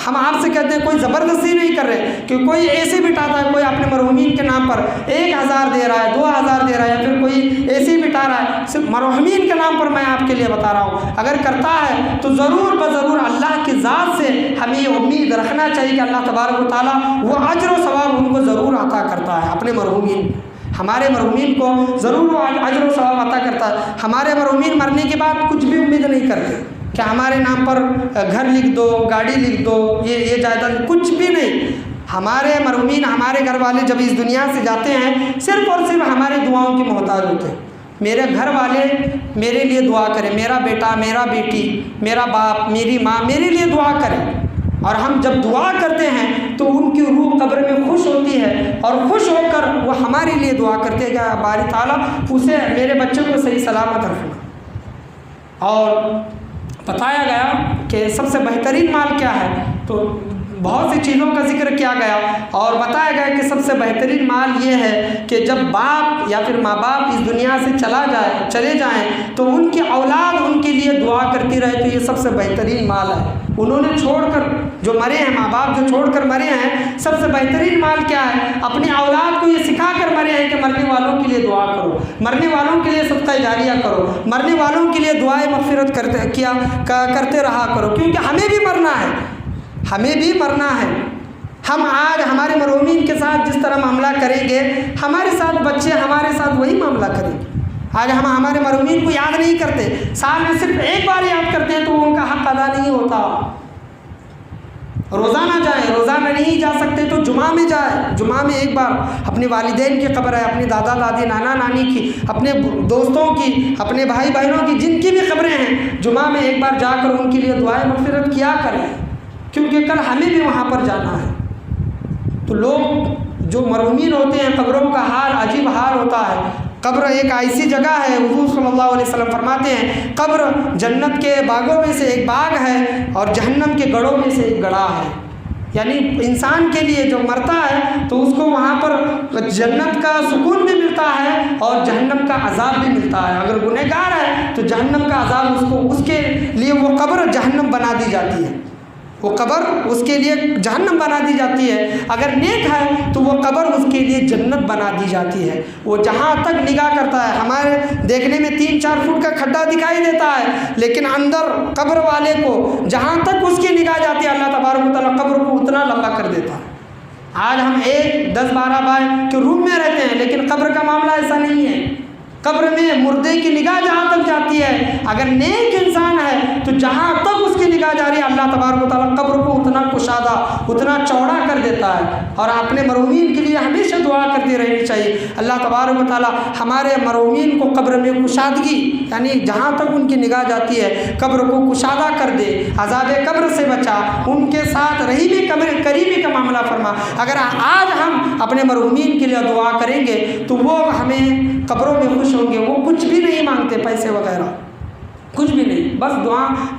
ہم آپ سے کہتے ہیں، کوئی زبردستی نہیں کر رہے کہ کوئی ایسے بٹاتا ہے، کوئی اپنے مرحومین کے نام پر 1000 دے رہا ہے، 2000 دے رہا ہے، یا پھر کوئی ایسے بٹا رہا ہے صرف مرحومین کے نام پر۔ میں آپ کے لیے بتا رہا ہوں، اگر کرتا ہے تو ضرور بضرور اللہ کی ذات سے ہمیں یہ امید رکھنا چاہیے کہ اللہ تبارک و تعالیٰ وہ اجر و ثواب ان کو ضرور عطا کرتا ہے۔ اپنے مرحومین، ہمارے مرحومین کو ضرور وہ اجر و ثواب عطا کرتا ہے۔ ہمارے مرحومین مرنے کے بعد کچھ بھی امید نہیں کرتے کہ ہمارے نام پر گھر لکھ دو، گاڑی لکھ دو، یہ جائیداد، کچھ بھی نہیں۔ ہمارے مرحومین، ہمارے گھر والے جب اس دنیا سے جاتے ہیں صرف اور صرف ہمارے دعاؤں کے محتاج ہوتے ہیں۔ میرے گھر والے میرے لیے دعا کریں، میرا بیٹا، میرا بیٹی، میرا باپ، میری ماں میرے لیے دعا کریں، اور ہم جب دعا کرتے ہیں تو ان کی روح قبر میں خوش ہوتی ہے اور خوش ہو کر وہ ہمارے لیے دعا کرتے ہیں کہ باری تعالیٰ اسے، میرے بچوں کو صحیح سلامت رکھنا۔ اور بتایا گیا کہ سب سے بہترین مال کیا ہے، تو بہت سی چیزوں کا ذکر کیا گیا اور بتایا گیا کہ سب سے بہترین مال یہ ہے کہ جب باپ یا پھر ماں باپ اس دنیا سے چلے جائیں تو ان کی اولاد ان کے لیے دعا کرتی رہے، تو یہ سب سے بہترین مال ہے۔ انہوں نے چھوڑ کر جو مرے ہیں، ماں باپ جو چھوڑ کر مرے ہیں، سب سے بہترین مال کیا ہے؟ اپنی اولاد کو یہ سکھا کر مرے ہیں کہ مرنے والوں کے لیے دعا کرو، مرنے والوں کے لیے صدقہ جاریہ کرو، مرنے والوں کے لیے دعائیں مغفرت کرتے رہا کرو، کیونکہ ہمیں بھی مرنا ہے، ہمیں بھی مرنا ہے۔ ہم آج ہمارے مرحومین کے ساتھ جس طرح معاملہ کریں گے، ہمارے ساتھ بچے ہمارے ساتھ وہی معاملہ کریں گے۔ آج ہم ہمارے مرحومین کو یاد نہیں کرتے، سال میں صرف ایک بار یاد کرتے ہیں تو ان کا حق ادا نہیں ہوتا۔ روزانہ جائیں، روزانہ نہیں جا سکتے تو جمعہ میں جائیں، جمعہ میں ایک بار۔ اپنے والدین کی قبر ہے، اپنے دادا دادی، نانا نانی کی، اپنے دوستوں کی، اپنے بھائی بہنوں کی، جن کی بھی قبریں ہیں، جمعہ میں ایک بار جا کر ان کے لیے دعائیں مغفرت کیا کریں، کیونکہ کل ہمیں بھی وہاں پر جانا ہے۔ تو لوگ جو مرحومین ہوتے ہیں قبروں کا حال عجیب حال ہوتا ہے۔ قبر ایک ایسی جگہ ہے، حضور صلی اللہ علیہ وسلم فرماتے ہیں قبر جنت کے باغوں میں سے ایک باغ ہے اور جہنم کے گڑھوں میں سے ایک گڑھا ہے۔ یعنی انسان کے لیے جو مرتا ہے تو اس کو وہاں پر جنت کا سکون بھی ملتا ہے اور جہنم کا عذاب بھی ملتا ہے۔ اگر گنہگار ہے تو جہنم کا عذاب اس کے لیے وہ قبر جہنم بنا دی جاتی ہے، وہ قبر اس کے لیے جہنم بنا دی جاتی ہے۔ اگر نیک ہے تو وہ قبر اس کے لیے جنت بنا دی جاتی ہے۔ وہ جہاں تک نگاہ کرتا ہے، ہمارے دیکھنے میں 3-4 فٹ کا کھڈا دکھائی دیتا ہے، لیکن اندر قبر والے کو جہاں تک اس کی نگاہ جاتی ہے اللہ تبارک و تعالیٰ قبر کو اتنا لمبا کر دیتا ہے۔ آج ہم 10-12 بائی کے روم میں رہتے ہیں، لیکن قبر کا معاملہ ایسا نہیں ہے۔ قبر میں مردے کی نگاہ جہاں تک جاتی ہے، اگر نیک انسان ہے تو جہاں تک اس کی نگاہ جاری ہے اللہ تبارک و تعالیٰ قبر کو اتنا کشادہ، اتنا چوڑا کر دیتا ہے۔ اور اپنے مرحومین کے لیے ہمیشہ دعا کرتی رہنی چاہیے، اللہ تبارک و تعالیٰ ہمارے مرحومین کو قبر میں کشادگی، یعنی جہاں تک ان کی نگاہ جاتی ہے قبر کو کشادہ کر دے، عذاب قبر سے بچا، ان کے ساتھ رحیمی قریبی کا معاملہ فرما۔ اگر آج ہم اپنے مرحومین کے لیے دعا کریں گے تو وہ ہمیں قبروں میں خوش ہوں گے۔ وہ کچھ بھی نہیں مانگتے، پیسے وغیرہ کچھ بھی نہیں، بس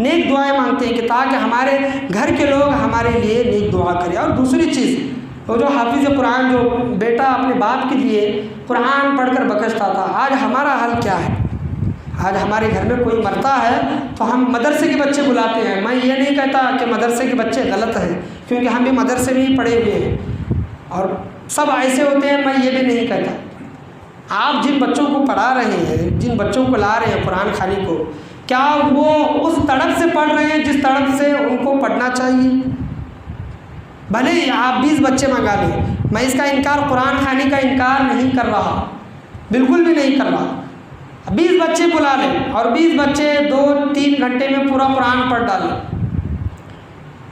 نیک دعائیں مانگتے ہیں کہ تاکہ ہمارے گھر کے لوگ ہمارے لیے نیک دعا کریں۔ اور دوسری چیز، وہ جو حافظ قرآن، جو بیٹا اپنے باپ کے لیے قرآن پڑھ کر بخشتا تھا، آج ہمارا حل کیا ہے؟ آج ہمارے گھر میں کوئی مرتا ہے تو ہم مدرسے کے بچے بلاتے ہیں۔ میں یہ نہیں کہتا کہ مدرسے کے بچے غلط ہیں، کیونکہ ہم بھی مدرسے میں ہی پڑھے ہوئے ہیں اور سب ایسے ہوتے ہیں، میں یہ بھی نہیں کہتا۔ آپ جن بچوں کو پڑھا رہے ہیں، جن بچوں کو لا رہے ہیں قرآن خوانی کو، کیا وہ اس تڑپ سے پڑھ رہے ہیں جس تڑپ سے ان کو پڑھنا چاہیے؟ بھلے ہی آپ 20 بچے منگا لیں، میں اس کا انکار، قرآن خوانی کا انکار نہیں کر رہا، بالکل بھی نہیں کر رہا، 20 بچے بلا لیں اور 20 بچے 2-3 گھنٹے میں پورا قرآن پڑھ ڈالیں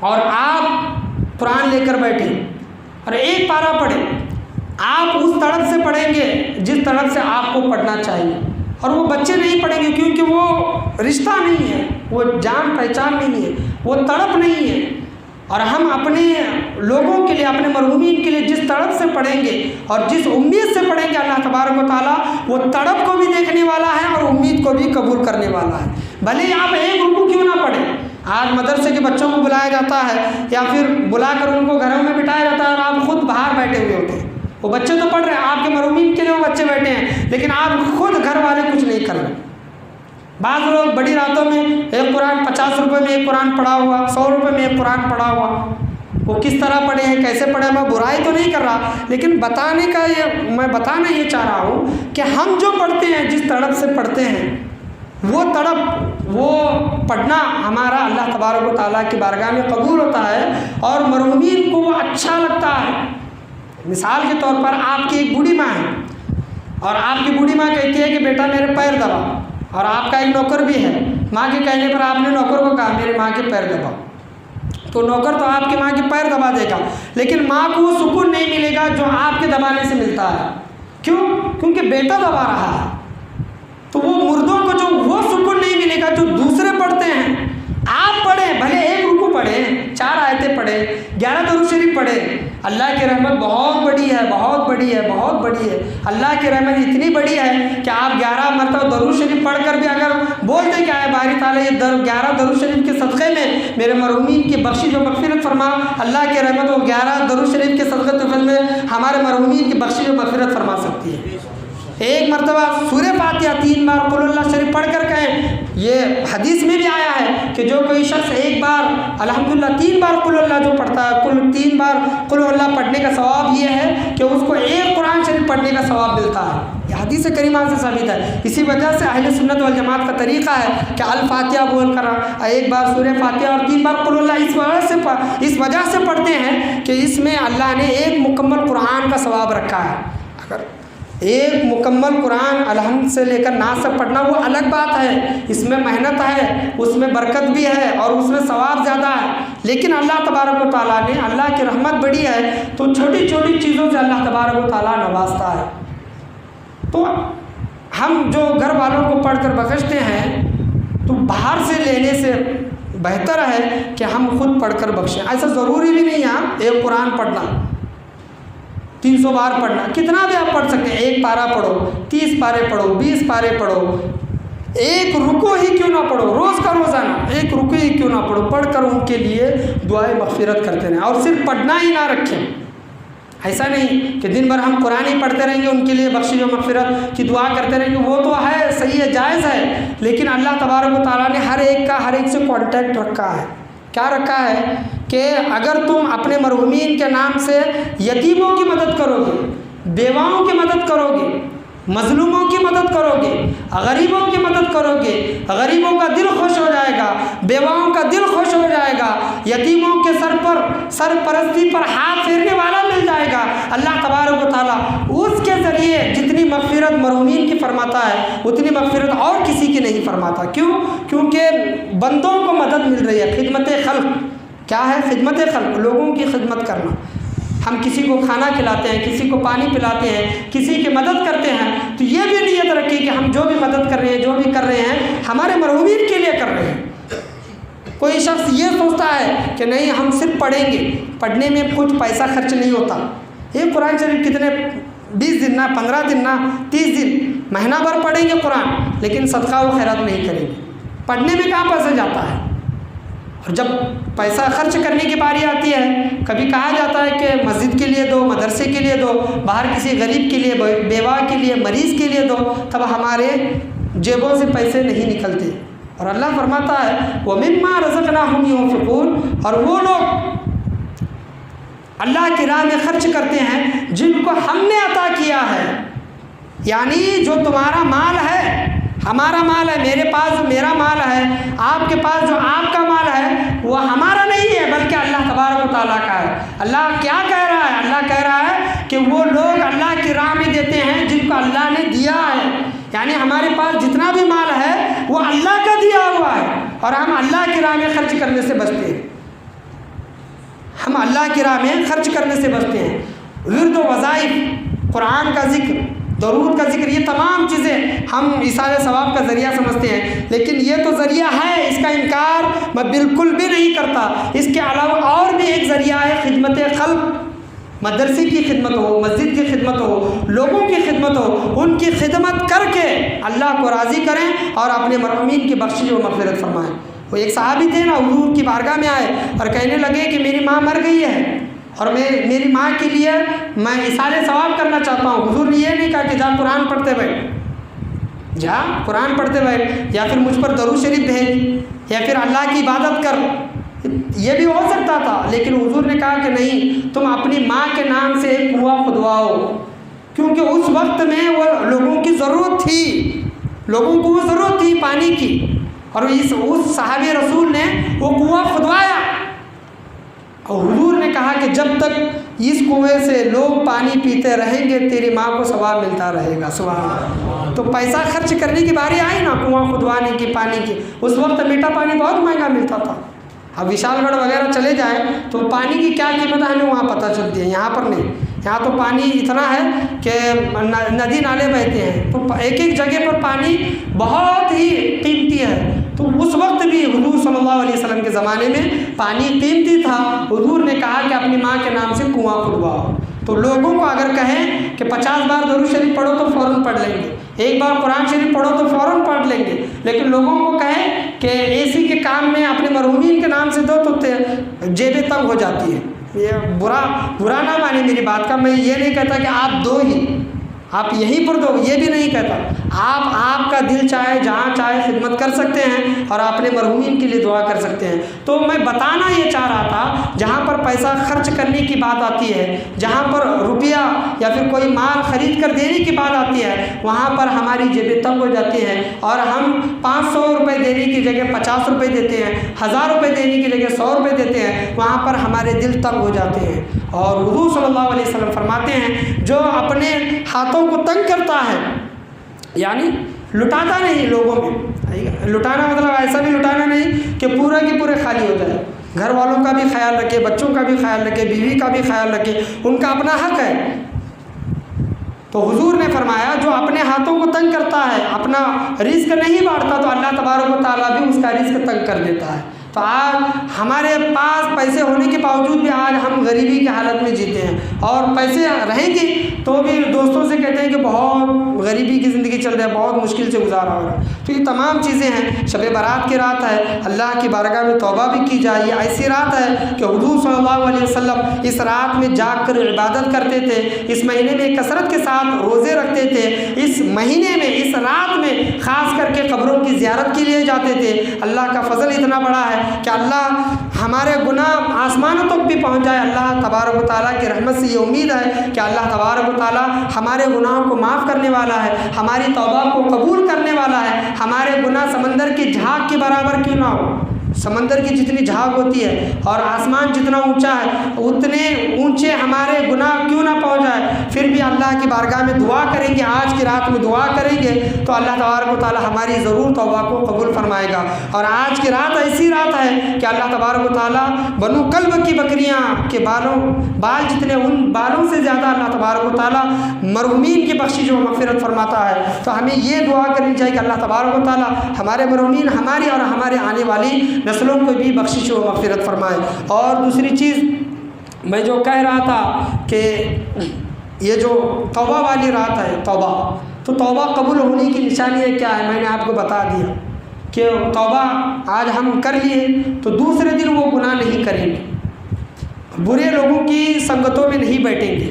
اور آپ قرآن لے کر بیٹھیں اور ایک پارہ پڑھیں، آپ اس طرف سے پڑھیں گے جس طرف سے آپ کو پڑھنا چاہیے، اور وہ بچے نہیں پڑھیں گے کیونکہ وہ رشتہ نہیں ہے، وہ جان پہچان نہیں ہے، وہ تڑپ نہیں ہے۔ اور ہم اپنے لوگوں کے لیے، اپنے مرحومین کے لیے جس تڑپ سے پڑھیں گے اور جس امید سے پڑھیں گے، اللہ تبارک و تعالیٰ وہ تڑپ کو بھی دیکھنے والا ہے اور امید کو بھی قبول کرنے والا ہے۔ بھلے ہی آپ ایک رکوع کیوں نہ پڑھیں، آج مدرسے کے بچوں کو بلایا جاتا ہے یا پھر بلا کر ان کو گھروں میں بٹھایا جاتا ہے اور آپ خود باہر بیٹھے ہوئے ہوتے ہیں۔ وہ بچے تو پڑھ رہے ہیں، آپ کے مرحومین کے لیے وہ بچے بیٹھے ہیں، لیکن آپ خود گھر والے کچھ نہیں کر رہے۔ بعض لوگ بڑی راتوں میں ایک قرآن 50 روپے میں ایک قرآن پڑھا ہوا، 100 روپے میں ایک قرآن پڑھا ہوا، وہ کس طرح پڑھے ہیں، کیسے پڑھے ہیں، میں برائی تو نہیں کر رہا، لیکن میں بتانا یہ چاہ رہا ہوں کہ ہم جو پڑھتے ہیں، جس تڑپ سے پڑھتے ہیں، وہ تڑپ، وہ پڑھنا ہمارا اللہ تبارک و تعالیٰ کی بارگاہ میں قبول ہوتا ہے اور مرحومین کو وہ اچھا لگتا ہے۔ مثال کے طور پر آپ کی ایک بوڑھی ماں ہے اور آپ کی بوڑھی ماں کہتی ہے کہ بیٹا میرے پیر دبا، اور آپ کا ایک نوکر بھی ہے، ماں کے کہنے پر آپ نے نوکر کو کہا میرے ماں کے پیر دبا، تو نوکر تو آپ کی ماں کے پیر دبا دے گا، لیکن ماں کو وہ سکون نہیں ملے گا جو آپ کے دبانے سے ملتا ہے۔ کیوں؟ کیونکہ بیٹا دبا رہا ہے، تو وہ مردوں کو جو وہ سکون نہیں ملے گا جو دوسرے پڑھتے ہیں۔ آپ پڑھیں، بھلے ایک رکوع پڑھیں، 4 آیتیں پڑھیں، 11 درود شریف پڑھیں، اللہ کی رحمت بہت بڑی ہے، بہت بڑی ہے، بہت بڑی ہے۔ اللہ کی رحمت اتنی بڑی ہے کہ آپ 11 مرتبہ درود شریف پڑھ کر بھی اگر بول دیں کہ اے باری تعالیٰ یہ 11 درود شریف کے صدقے میں میرے مرحومین کی بخشش و مغفرت فرما، اللہ کی رحمت وہ 11 درود شریف کے صدقے طفل میں ہمارے مرحومین کی بخشش و مغفرت فرما سکتی ہے۔ ایک مرتبہ سورہ فاتحہ 3 بار قل اللہ شریف پڑھ کر کہیں، یہ حدیث میں بھی آیا ہے کہ جو کوئی شخص ایک بار الحمدللہ 3 بار قل اللہ جو پڑھتا ہے، 3 بار قل اللہ پڑھنے کا ثواب یہ ہے کہ اس کو ایک قرآن شریف پڑھنے کا ثواب ملتا ہے۔ یہ حدیث کریمہ سے ثابت ہے۔ اسی وجہ سے اہل سنت والجماعت کا طریقہ ہے کہ الفاتحہ بول کر ایک بار سورہ فاتحہ اور 3 بار قل اللہ اس وجہ سے پڑھتے ہیں کہ اس میں اللہ نے ایک مکمل قرآن کا ثواب رکھا ہے۔ اگر ایک مکمل قرآن الحمد سے لے کر ناس سے پڑھنا وہ الگ بات ہے، اس میں محنت ہے، اس میں برکت بھی ہے اور اس میں ثواب زیادہ ہے، لیکن اللہ تبارک و تعالیٰ نے، اللہ کی رحمت بڑی ہے تو چھوٹی چھوٹی چیزوں سے اللہ تبارک و تعالیٰ نوازتا ہے۔ تو ہم جو گھر والوں کو پڑھ کر بخشتے ہیں تو باہر سے لینے سے بہتر ہے کہ ہم خود پڑھ کر بخشیں۔ ایسا ضروری بھی نہیں ہے ایک قرآن پڑھنا 300 بار پڑھنا، کتنا بھی آپ پڑھ سکتے ہیں، ایک پارہ پڑھو، 30 پارے پڑھو، 20 پارے پڑھو، ایک رکوع ہی کیوں نہ پڑھو، روز کا روزانہ ایک رکوع ہی کیوں نہ پڑھو، پڑھ کر ان کے لیے دعائیں مغفرت کرتے رہیں، اور صرف پڑھنا ہی نہ رکھیں۔ ایسا نہیں کہ دن بھر ہم قرآن ہی پڑھتے رہیں گے، ان کے لیے بخشش و مغفرت کی دعا کرتے رہیں گے، وہ تو ہے، صحیح ہے، جائز ہے، لیکن اللہ تبارک و تعالیٰ نے ہر ایک سے کانٹیکٹ رکھا ہے۔ کیا رکھا ہے کہ اگر تم اپنے مرحومین کے نام سے یتیموں کی مدد کرو گے، بیواؤں کی مدد کرو گے، مظلوموں کی مدد کرو گے، غریبوں کی مدد کرو گے، غریبوں کا دل خوش ہو جائے گا، بیواؤں کا دل خوش ہو جائے گا، یتیموں کے سرپرستی پر ہاتھ پھیرنے والا مل جائے گا، اللہ تبارک و تعالیٰ اس کے ذریعے جتنی مغفرت مرحومین کی فرماتا ہے اتنی مغفرت اور کسی کی نہیں فرماتا۔ کیوں؟ کیونکہ بندوں کو مدد مل رہی ہے، خدمت خلق۔ کیا ہے خدمت خلق؟ لوگوں کی خدمت کرنا۔ ہم کسی کو کھانا کھلاتے ہیں، کسی کو پانی پلاتے ہیں، کسی کی مدد کرتے ہیں، تو یہ بھی نیت رکھیں کہ ہم جو بھی مدد کر رہے ہیں، جو بھی کر رہے ہیں، ہمارے مرحومین کے لیے کر رہے ہیں۔ کوئی شخص یہ سوچتا ہے کہ نہیں ہم صرف پڑھیں گے، پڑھنے میں کچھ پیسہ خرچ نہیں ہوتا، یہ قرآن شریف کتنے 20 دن نہ 15 دن نہ 30 دن مہینہ بھر پڑھیں گے قرآن، لیکن صدقہ و خیرات نہیں کریں گے، پڑھنے میں کہاں پیسہ جاتا ہے؟ اور جب پیسہ خرچ کرنے کی باری آتی ہے، کبھی کہا جاتا ہے کہ مسجد کے لیے دو، مدرسے کے لیے دو، باہر کسی غریب کے لیے، بیوہ کے لیے، مریض کے لیے دو، تب ہمارے جیبوں سے پیسے نہیں نکلتے۔ اور اللہ فرماتا ہے وَمِمَّا رَزَقْنَاهُمْ يُنْفِقُونَ، اور وہ لوگ اللہ کی راہ میں خرچ کرتے ہیں جن کو ہم نے عطا کیا ہے، یعنی جو تمہارا مال ہے، ہمارا مال ہے، میرے پاس جو میرا مال ہے، آپ کے پاس جو آپ کا مال ہے، وہ ہمارا نہیں ہے بلکہ اللہ تبارک و تعالیٰ کا ہے۔ اللہ کیا کہہ رہا ہے؟ اللہ کہہ رہا ہے کہ وہ لوگ اللہ کی راہ میں دیتے ہیں جن کو اللہ نے دیا ہے، یعنی ہمارے پاس جتنا بھی مال ہے وہ اللہ کا دیا ہوا ہے، اور ہم اللہ کی راہ میں خرچ کرنے سے بچتے ہیں، ہم اللہ کی راہ میں خرچ کرنے سے بچتے ہیں۔ ورد و وظائف، قرآن کا ذکر، درود کا ذکر، یہ تمام چیزیں ہم ایصال ثواب کا ذریعہ سمجھتے ہیں، لیکن یہ تو ذریعہ ہے، اس کا انکار میں بالکل بھی نہیں کرتا۔ اس کے علاوہ اور بھی ایک ذریعہ ہے، خدمت خلق، مدرسے کی خدمت ہو، مسجد کی خدمت ہو، لوگوں کی خدمت ہو، ان کی خدمت کر کے اللہ کو راضی کریں اور اپنے مرحومین کی بخشش و مغفرت فرمائیں۔ وہ ایک صحابی تھے نا، حضور کی بارگاہ میں آئے اور کہنے لگے کہ میری ماں مر گئی ہے اور میری ماں کے لیے میں ایصال ثواب کرنا چاہتا ہوں۔ حضور نے یہ نہیں کہا کہ جا قرآن پڑھتے بیٹھ، جا قرآن پڑھتے بیٹھ، یا پھر مجھ پر درود شریف بھیج، یا پھر اللہ کی عبادت کر، یہ بھی ہو سکتا تھا، لیکن حضور نے کہا کہ نہیں، تم اپنی ماں کے نام سے ایک کنواں کھدواؤ، کیونکہ اس وقت میں وہ لوگوں کی ضرورت تھی، لوگوں کو وہ ضرورت تھی پانی کی، اور اس صحابی رسول نے وہ کنواں کھدوایا، اور حضور نے کہا کہ جب تک اس کنویں سے لوگ پانی پیتے رہیں گے تیری ماں کو ثواب ملتا رہے گا۔ سبحان اللہ۔ تو پیسہ خرچ کرنے کی باری آئی نا کنواں کھدوانے کی، پانی کی، اس وقت میٹھا پانی بہت مہنگا ملتا تھا۔ اب وشال گڑھ وغیرہ چلے جائیں تو پانی کی کیا قیمت ہے ہمیں وہاں پتہ چلتی ہے، یہاں پر نہیں، یہاں تو پانی اتنا ہے کہ ندی نالے بہتے ہیں، تو ایک ایک جگہ پر پانی بہت ہی قیمتی ہے۔ تو اس وقت بھی حضور صلی اللہ علیہ وسلم کے زمانے میں پانی قیمتی تھا، حضور نے کہا کہ اپنی ماں کے نام سے کنواں کھدواؤ۔ تو لوگوں کو اگر کہیں کہ 50 بار درود شریف پڑھو تو فوراً پڑھ لیں گے، ایک بار قرآن شریف پڑھو تو فوراً پڑھ لیں گے، لیکن لوگوں کو کہیں کہ اے سی کے کام میں اپنے مرحومین کے نام سے دو تو جیبیں تنگ ہو جاتی ہے۔ یہ برا نہ مانے میری بات کا، میں یہ نہیں کہتا کہ آپ دو ہی، آپ یہیں پر دو، یہ بھی نہیں کہتا، آپ کا دل چاہے جہاں چاہے خدمت کر سکتے ہیں اور اپنے مرحومین کے لیے دعا کر سکتے ہیں۔ تو میں بتانا یہ چاہ رہا تھا، جہاں پر پیسہ خرچ کرنے کی بات آتی ہے، جہاں پر روپیہ یا پھر کوئی مال خرید کر دینے کی بات آتی ہے، وہاں پر ہماری جیبیں تنگ ہو جاتی ہیں، اور ہم 500 روپے دینے کی جگہ 50 روپے دیتے ہیں، 1000 روپے دینے کی جگہ 100 روپے دیتے ہیں، وہاں پر ہمارے دل تنگ ہو جاتے ہیں۔ اور حضور صلی اللہ علیہ وسلم فرماتے ہیں جو اپنے ہاتھوں کو تنگ کرتا ہے، یعنی لٹاتا نہیں لوگوں میں، لٹانا مطلب ایسا بھی لٹانا نہیں کہ پورے کے پورے خالی ہو جائے، گھر والوں کا بھی خیال رکھے، بچوں کا بھی خیال رکھے، بیوی کا بھی خیال رکھے، ان کا اپنا حق ہے۔ تو حضور نے فرمایا جو اپنے ہاتھوں کو تنگ کرتا ہے، اپنا رزق نہیں بانٹتا، تو اللہ تبارک و تعالیٰ بھی اس کا رزق تنگ کر دیتا ہے۔ تو آج ہمارے پاس پیسے ہونے کے باوجود بھی آج ہم غریبی کی حالت میں جیتے ہیں، اور پیسے رہیں گے تو بھی دوستوں سے کہتے ہیں کہ بہت غریبی کی زندگی چل رہی ہے، بہت مشکل سے گزارا ہو رہا ہے۔ تو یہ تمام چیزیں ہیں۔ شب برات کی رات ہے، اللہ کی بارگاہ میں توبہ بھی کی جائے۔ یہ ایسی رات ہے کہ حضور صلی اللہ علیہ وسلم اس رات میں جاگ کر عبادت کرتے تھے، اس مہینے میں کثرت کے ساتھ روزے رکھتے تھے، اس مہینے میں اس رات میں خاص کر کے قبروں کی زیارت کے لیے جاتے تھے۔ اللہ کا فضل اتنا بڑا ہے کہ اللہ ہمارے گناہ آسمانوں تک بھی پہنچ جائے، اللہ تبارک و تعالیٰ کی رحمت سے یہ امید ہے کہ اللہ تبارک و تعالیٰ ہمارے گناہوں کو معاف کرنے والا ہے، ہماری توبہ کو قبول کرنے والا ہے۔ ہمارے گناہ سمندر کی جھاگ کے برابر کیوں نہ ہو، سمندر کی جتنی جھاگ ہوتی ہے اور آسمان جتنا اونچا ہے اتنے اونچے ہمارے گناہ کیوں نہ پہنچ جائے، پھر بھی اللہ کی بارگاہ میں دعا کریں گے، آج کی رات میں دعا کریں گے تو اللہ تبارک و تعالیٰ ہماری ضرور توبہ کو قبول فرمائے گا۔ اور آج کی رات ایسی رات ہے کہ اللہ تبارک و تعالیٰ بنو کلب کی بکریاں کے بال جتنے، ان بالوں سے زیادہ اللہ تبارک و تعالیٰ مرحومین کی بخشش و مغفرت فرماتا ہے۔ تو ہمیں یہ دعا کرنی چاہیے کہ اللہ تبارک و تعالیٰ ہمارے مرحومین، ہماری اور ہمارے آنے والی نسلوں کو بھی بخشش و مغفرت فرمائے۔ اور دوسری چیز میں جو کہہ رہا تھا کہ یہ جو توبہ والی رات ہے، تو توبہ قبول ہونے کی نشانی کیا ہے، میں نے آپ کو بتا دیا کہ توبہ آج ہم کر لیے تو دوسرے دن وہ گناہ نہیں کریں گے، برے لوگوں کی سنگتوں میں نہیں بیٹھیں گے،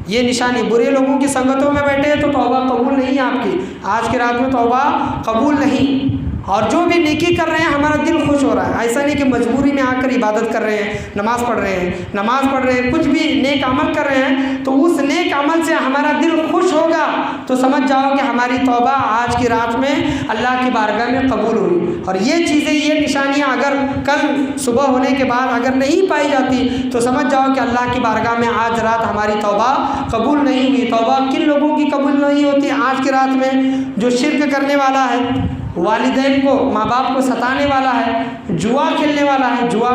یہ نشانی۔ برے لوگوں کی سنگتوں میں بیٹھے تو توبہ قبول نہیں ہے آپ کی، آج کی رات میں توبہ قبول نہیں۔ اور جو بھی نیکی کر رہے ہیں ہمارا دل خوش ہو رہا ہے. ایسا نہیں کہ مجبوری میں آ کر عبادت کر رہے ہیں، نماز پڑھ رہے ہیں، کچھ بھی نیک عمل کر رہے ہیں تو اس نیک عمل سے ہمارا دل خوش ہوگا تو سمجھ جاؤ کہ ہماری توبہ آج کی رات میں اللہ کی بارگاہ میں قبول ہوئی. اور یہ چیزیں، یہ نشانیاں اگر کل صبح ہونے کے بعد اگر نہیں پائی جاتی تو سمجھ جاؤ کہ اللہ کی بارگاہ میں آج رات ہماری توبہ قبول نہیں ہوئی. توبہ کن لوگوں کی قبول نہیں ہوتی آج کی رات میں؟ جو شرک کرنے والا ہے، والدین کو، ماں باپ کو ستانے والا ہے، جوا کھیلنے والا ہے. جوا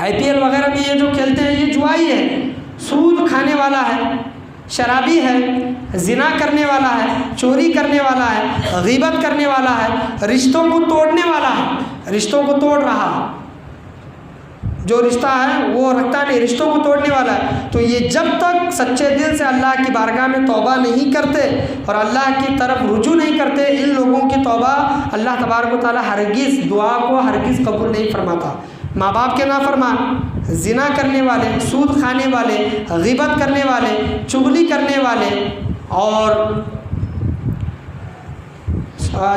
IPL وغیرہ میں یہ جو کھیلتے ہیں یہ جوا ہی ہے. سود کھانے والا ہے، شرابی ہے، زنا کرنے والا ہے، چوری کرنے والا ہے، غیبت کرنے والا ہے، رشتوں کو توڑنے والا ہے، رشتوں کو توڑ رہا ہے. جو رشتہ ہے وہ رکھتا نہیں، رشتوں کو توڑنے والا ہے. تو یہ جب تک سچے دل سے اللہ کی بارگاہ میں توبہ نہیں کرتے اور اللہ کی طرف رجوع نہیں کرتے، ان لوگوں کی توبہ اللہ تبارک و تعالیٰ ہرگز دعا کو ہرگز قبول نہیں فرماتا. ماں باپ کے نافرمان، زنا کرنے والے، سود کھانے والے، غیبت کرنے والے، چغلی کرنے والے اور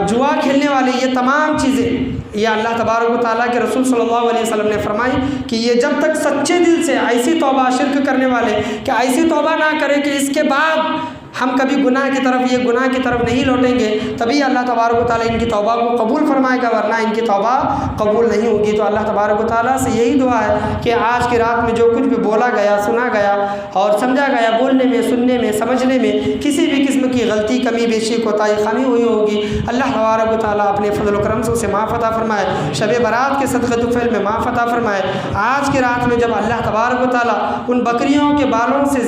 جوا کھیلنے والے، یہ تمام چیزیں یہ اللہ تبارک و تعالیٰ کے رسول صلی اللہ علیہ وسلم نے فرمائی کہ یہ جب تک سچے دل سے ایسی توبہ، شرک کرنے والے کہ ایسی توبہ نہ کرے کہ اس کے بعد ہم کبھی گناہ کی طرف، یہ گناہ کی طرف نہیں لوٹیں گے، تبھی اللہ تبارک و تعالیٰ ان کی توبہ کو قبول فرمائے گا، ورنہ ان کی توبہ قبول نہیں ہوگی. تو اللہ تبارک و تعالیٰ سے یہی دعا ہے کہ آج کی رات میں جو کچھ بھی بولا گیا، سنا گیا اور سمجھا گیا، بولنے میں، سننے میں، سمجھنے میں کسی بھی قسم کی غلطی، کمی بیشی، کوتاہی، خامی ہوئی ہوگی، اللہ تبارک و تعالیٰ اپنے فضل و کرم سے اسے معاف عطا فرمائے. شب برات کے صدقہ طفیل میں معاف عطا فرمائے. آج کی رات میں جب اللہ تبارک و تعالیٰ ان بکریوں کے بالوں سے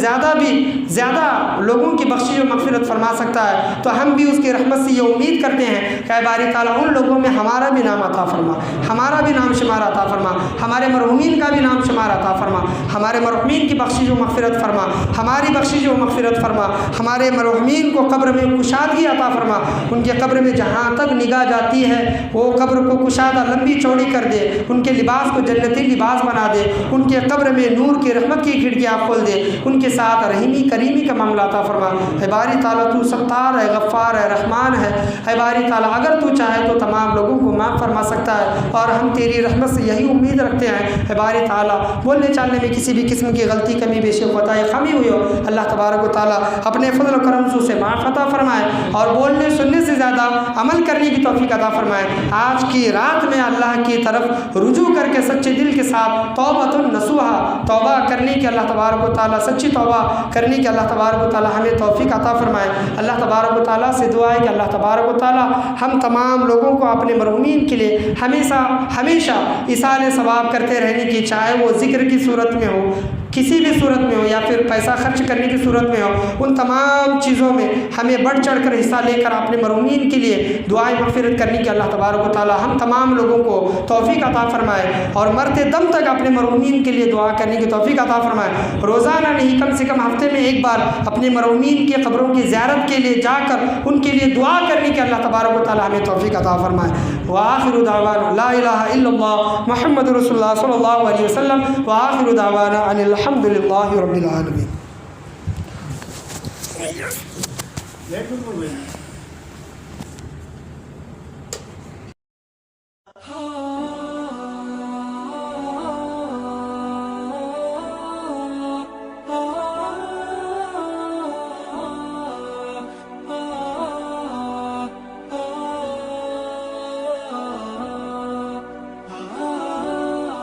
زیادہ لوگوں کی بخشش و مغفرت فرما سکتا ہے تو ہم بھی اس کی رحمت سے یہ امید کرتے ہیں کہ اے باری تعالیٰ ان لوگوں میں ہمارا بھی نام عطا فرما، ہمارا بھی نام شمار عطا فرما، ہمارے مرحومین کا بھی نام شمار عطا فرما، ہمارے مرحومین کی بخشش و مغفرت فرما، ہماری بخشش و مغفرت فرما، ہمارے مرحومین کو قبر میں کشادگی عطا فرما. ان کے قبر میں جہاں تک نگاہ جاتی ہے وہ قبر کو کشادہ لمبی چوڑی کر دے، ان کے لباس کو جنتی لباس بنا دے، ان کے قبر میں نور کی رحمت کی کھڑکیاں کھول دے، ان کے ساتھ رحیمی کریمی کا معاملہ عطا فرما. اے باری تعالیٰ تو ستار ہے، غفار ہے، رحمان ہے. اے باری تعالیٰ اگر تو چاہے تو تمام لوگوں کو معاف فرما سکتا ہے اور ہم تیری رحمت سے یہی امید رکھتے ہیں. اے باری تعالیٰ بولنے چالنے میں کسی بھی قسم کی غلطی، کمی بیشی، کوتاہی، خامی ہوئی ہو، اللہ تبارک و تعالیٰ اپنے فضل و کرم سے اسے معاف عطا فرمائے اور بولنے سننے سے زیادہ عمل کرنے کی توفیق عطا فرمائے. آج کی رات میں اللہ کی طرف رجوع کر کے سچے دل کے ساتھ توبۃ النصوحہ، توبہ کرنے کی اللہ تبارک و تعالیٰ، سچی توبہ کرنے کی اللہ تبارک و تعالیٰ ہمیں توفیق عطا فرمائے. اللہ تبارک و تعالیٰ سے دعا ہے کہ اللہ تبارک و تعالیٰ ہم تمام لوگوں کو اپنے مرحومین کے لیے ہمیشہ ایصال ثواب کرتے رہنے کی، چاہے وہ ذکر کی صورت میں ہو، کسی بھی صورت میں ہو، یا پھر پیسہ خرچ کرنے کی صورت میں ہو، ان تمام چیزوں میں ہمیں بڑھ چڑھ کر حصہ لے کر اپنے مرحومین کے لیے دعائیں مغفرت کرنے کی اللہ تبارک و تعالیٰ ہم تمام لوگوں کو توفیق عطا فرمائے اور مرتے دم تک اپنے مرحومین کے لیے دعا کرنے کی توفیق عطا فرمائے. روزانہ نہیں، کم سے کم ہفتے میں ایک بار اپنے مرحومین کی قبروں کی زیارت کے لیے جا کر ان کے لیے دعا کرنے کی اللہ تبارک و تعالیٰ ہمیں توفیق عطا فرمائے. وآخر دعوانا لا الہ الا اللہ محمد رسول اللہ صلی اللہ علیہ وسلم. وآخر دعوانا ان الحمد للہ رب العالمین.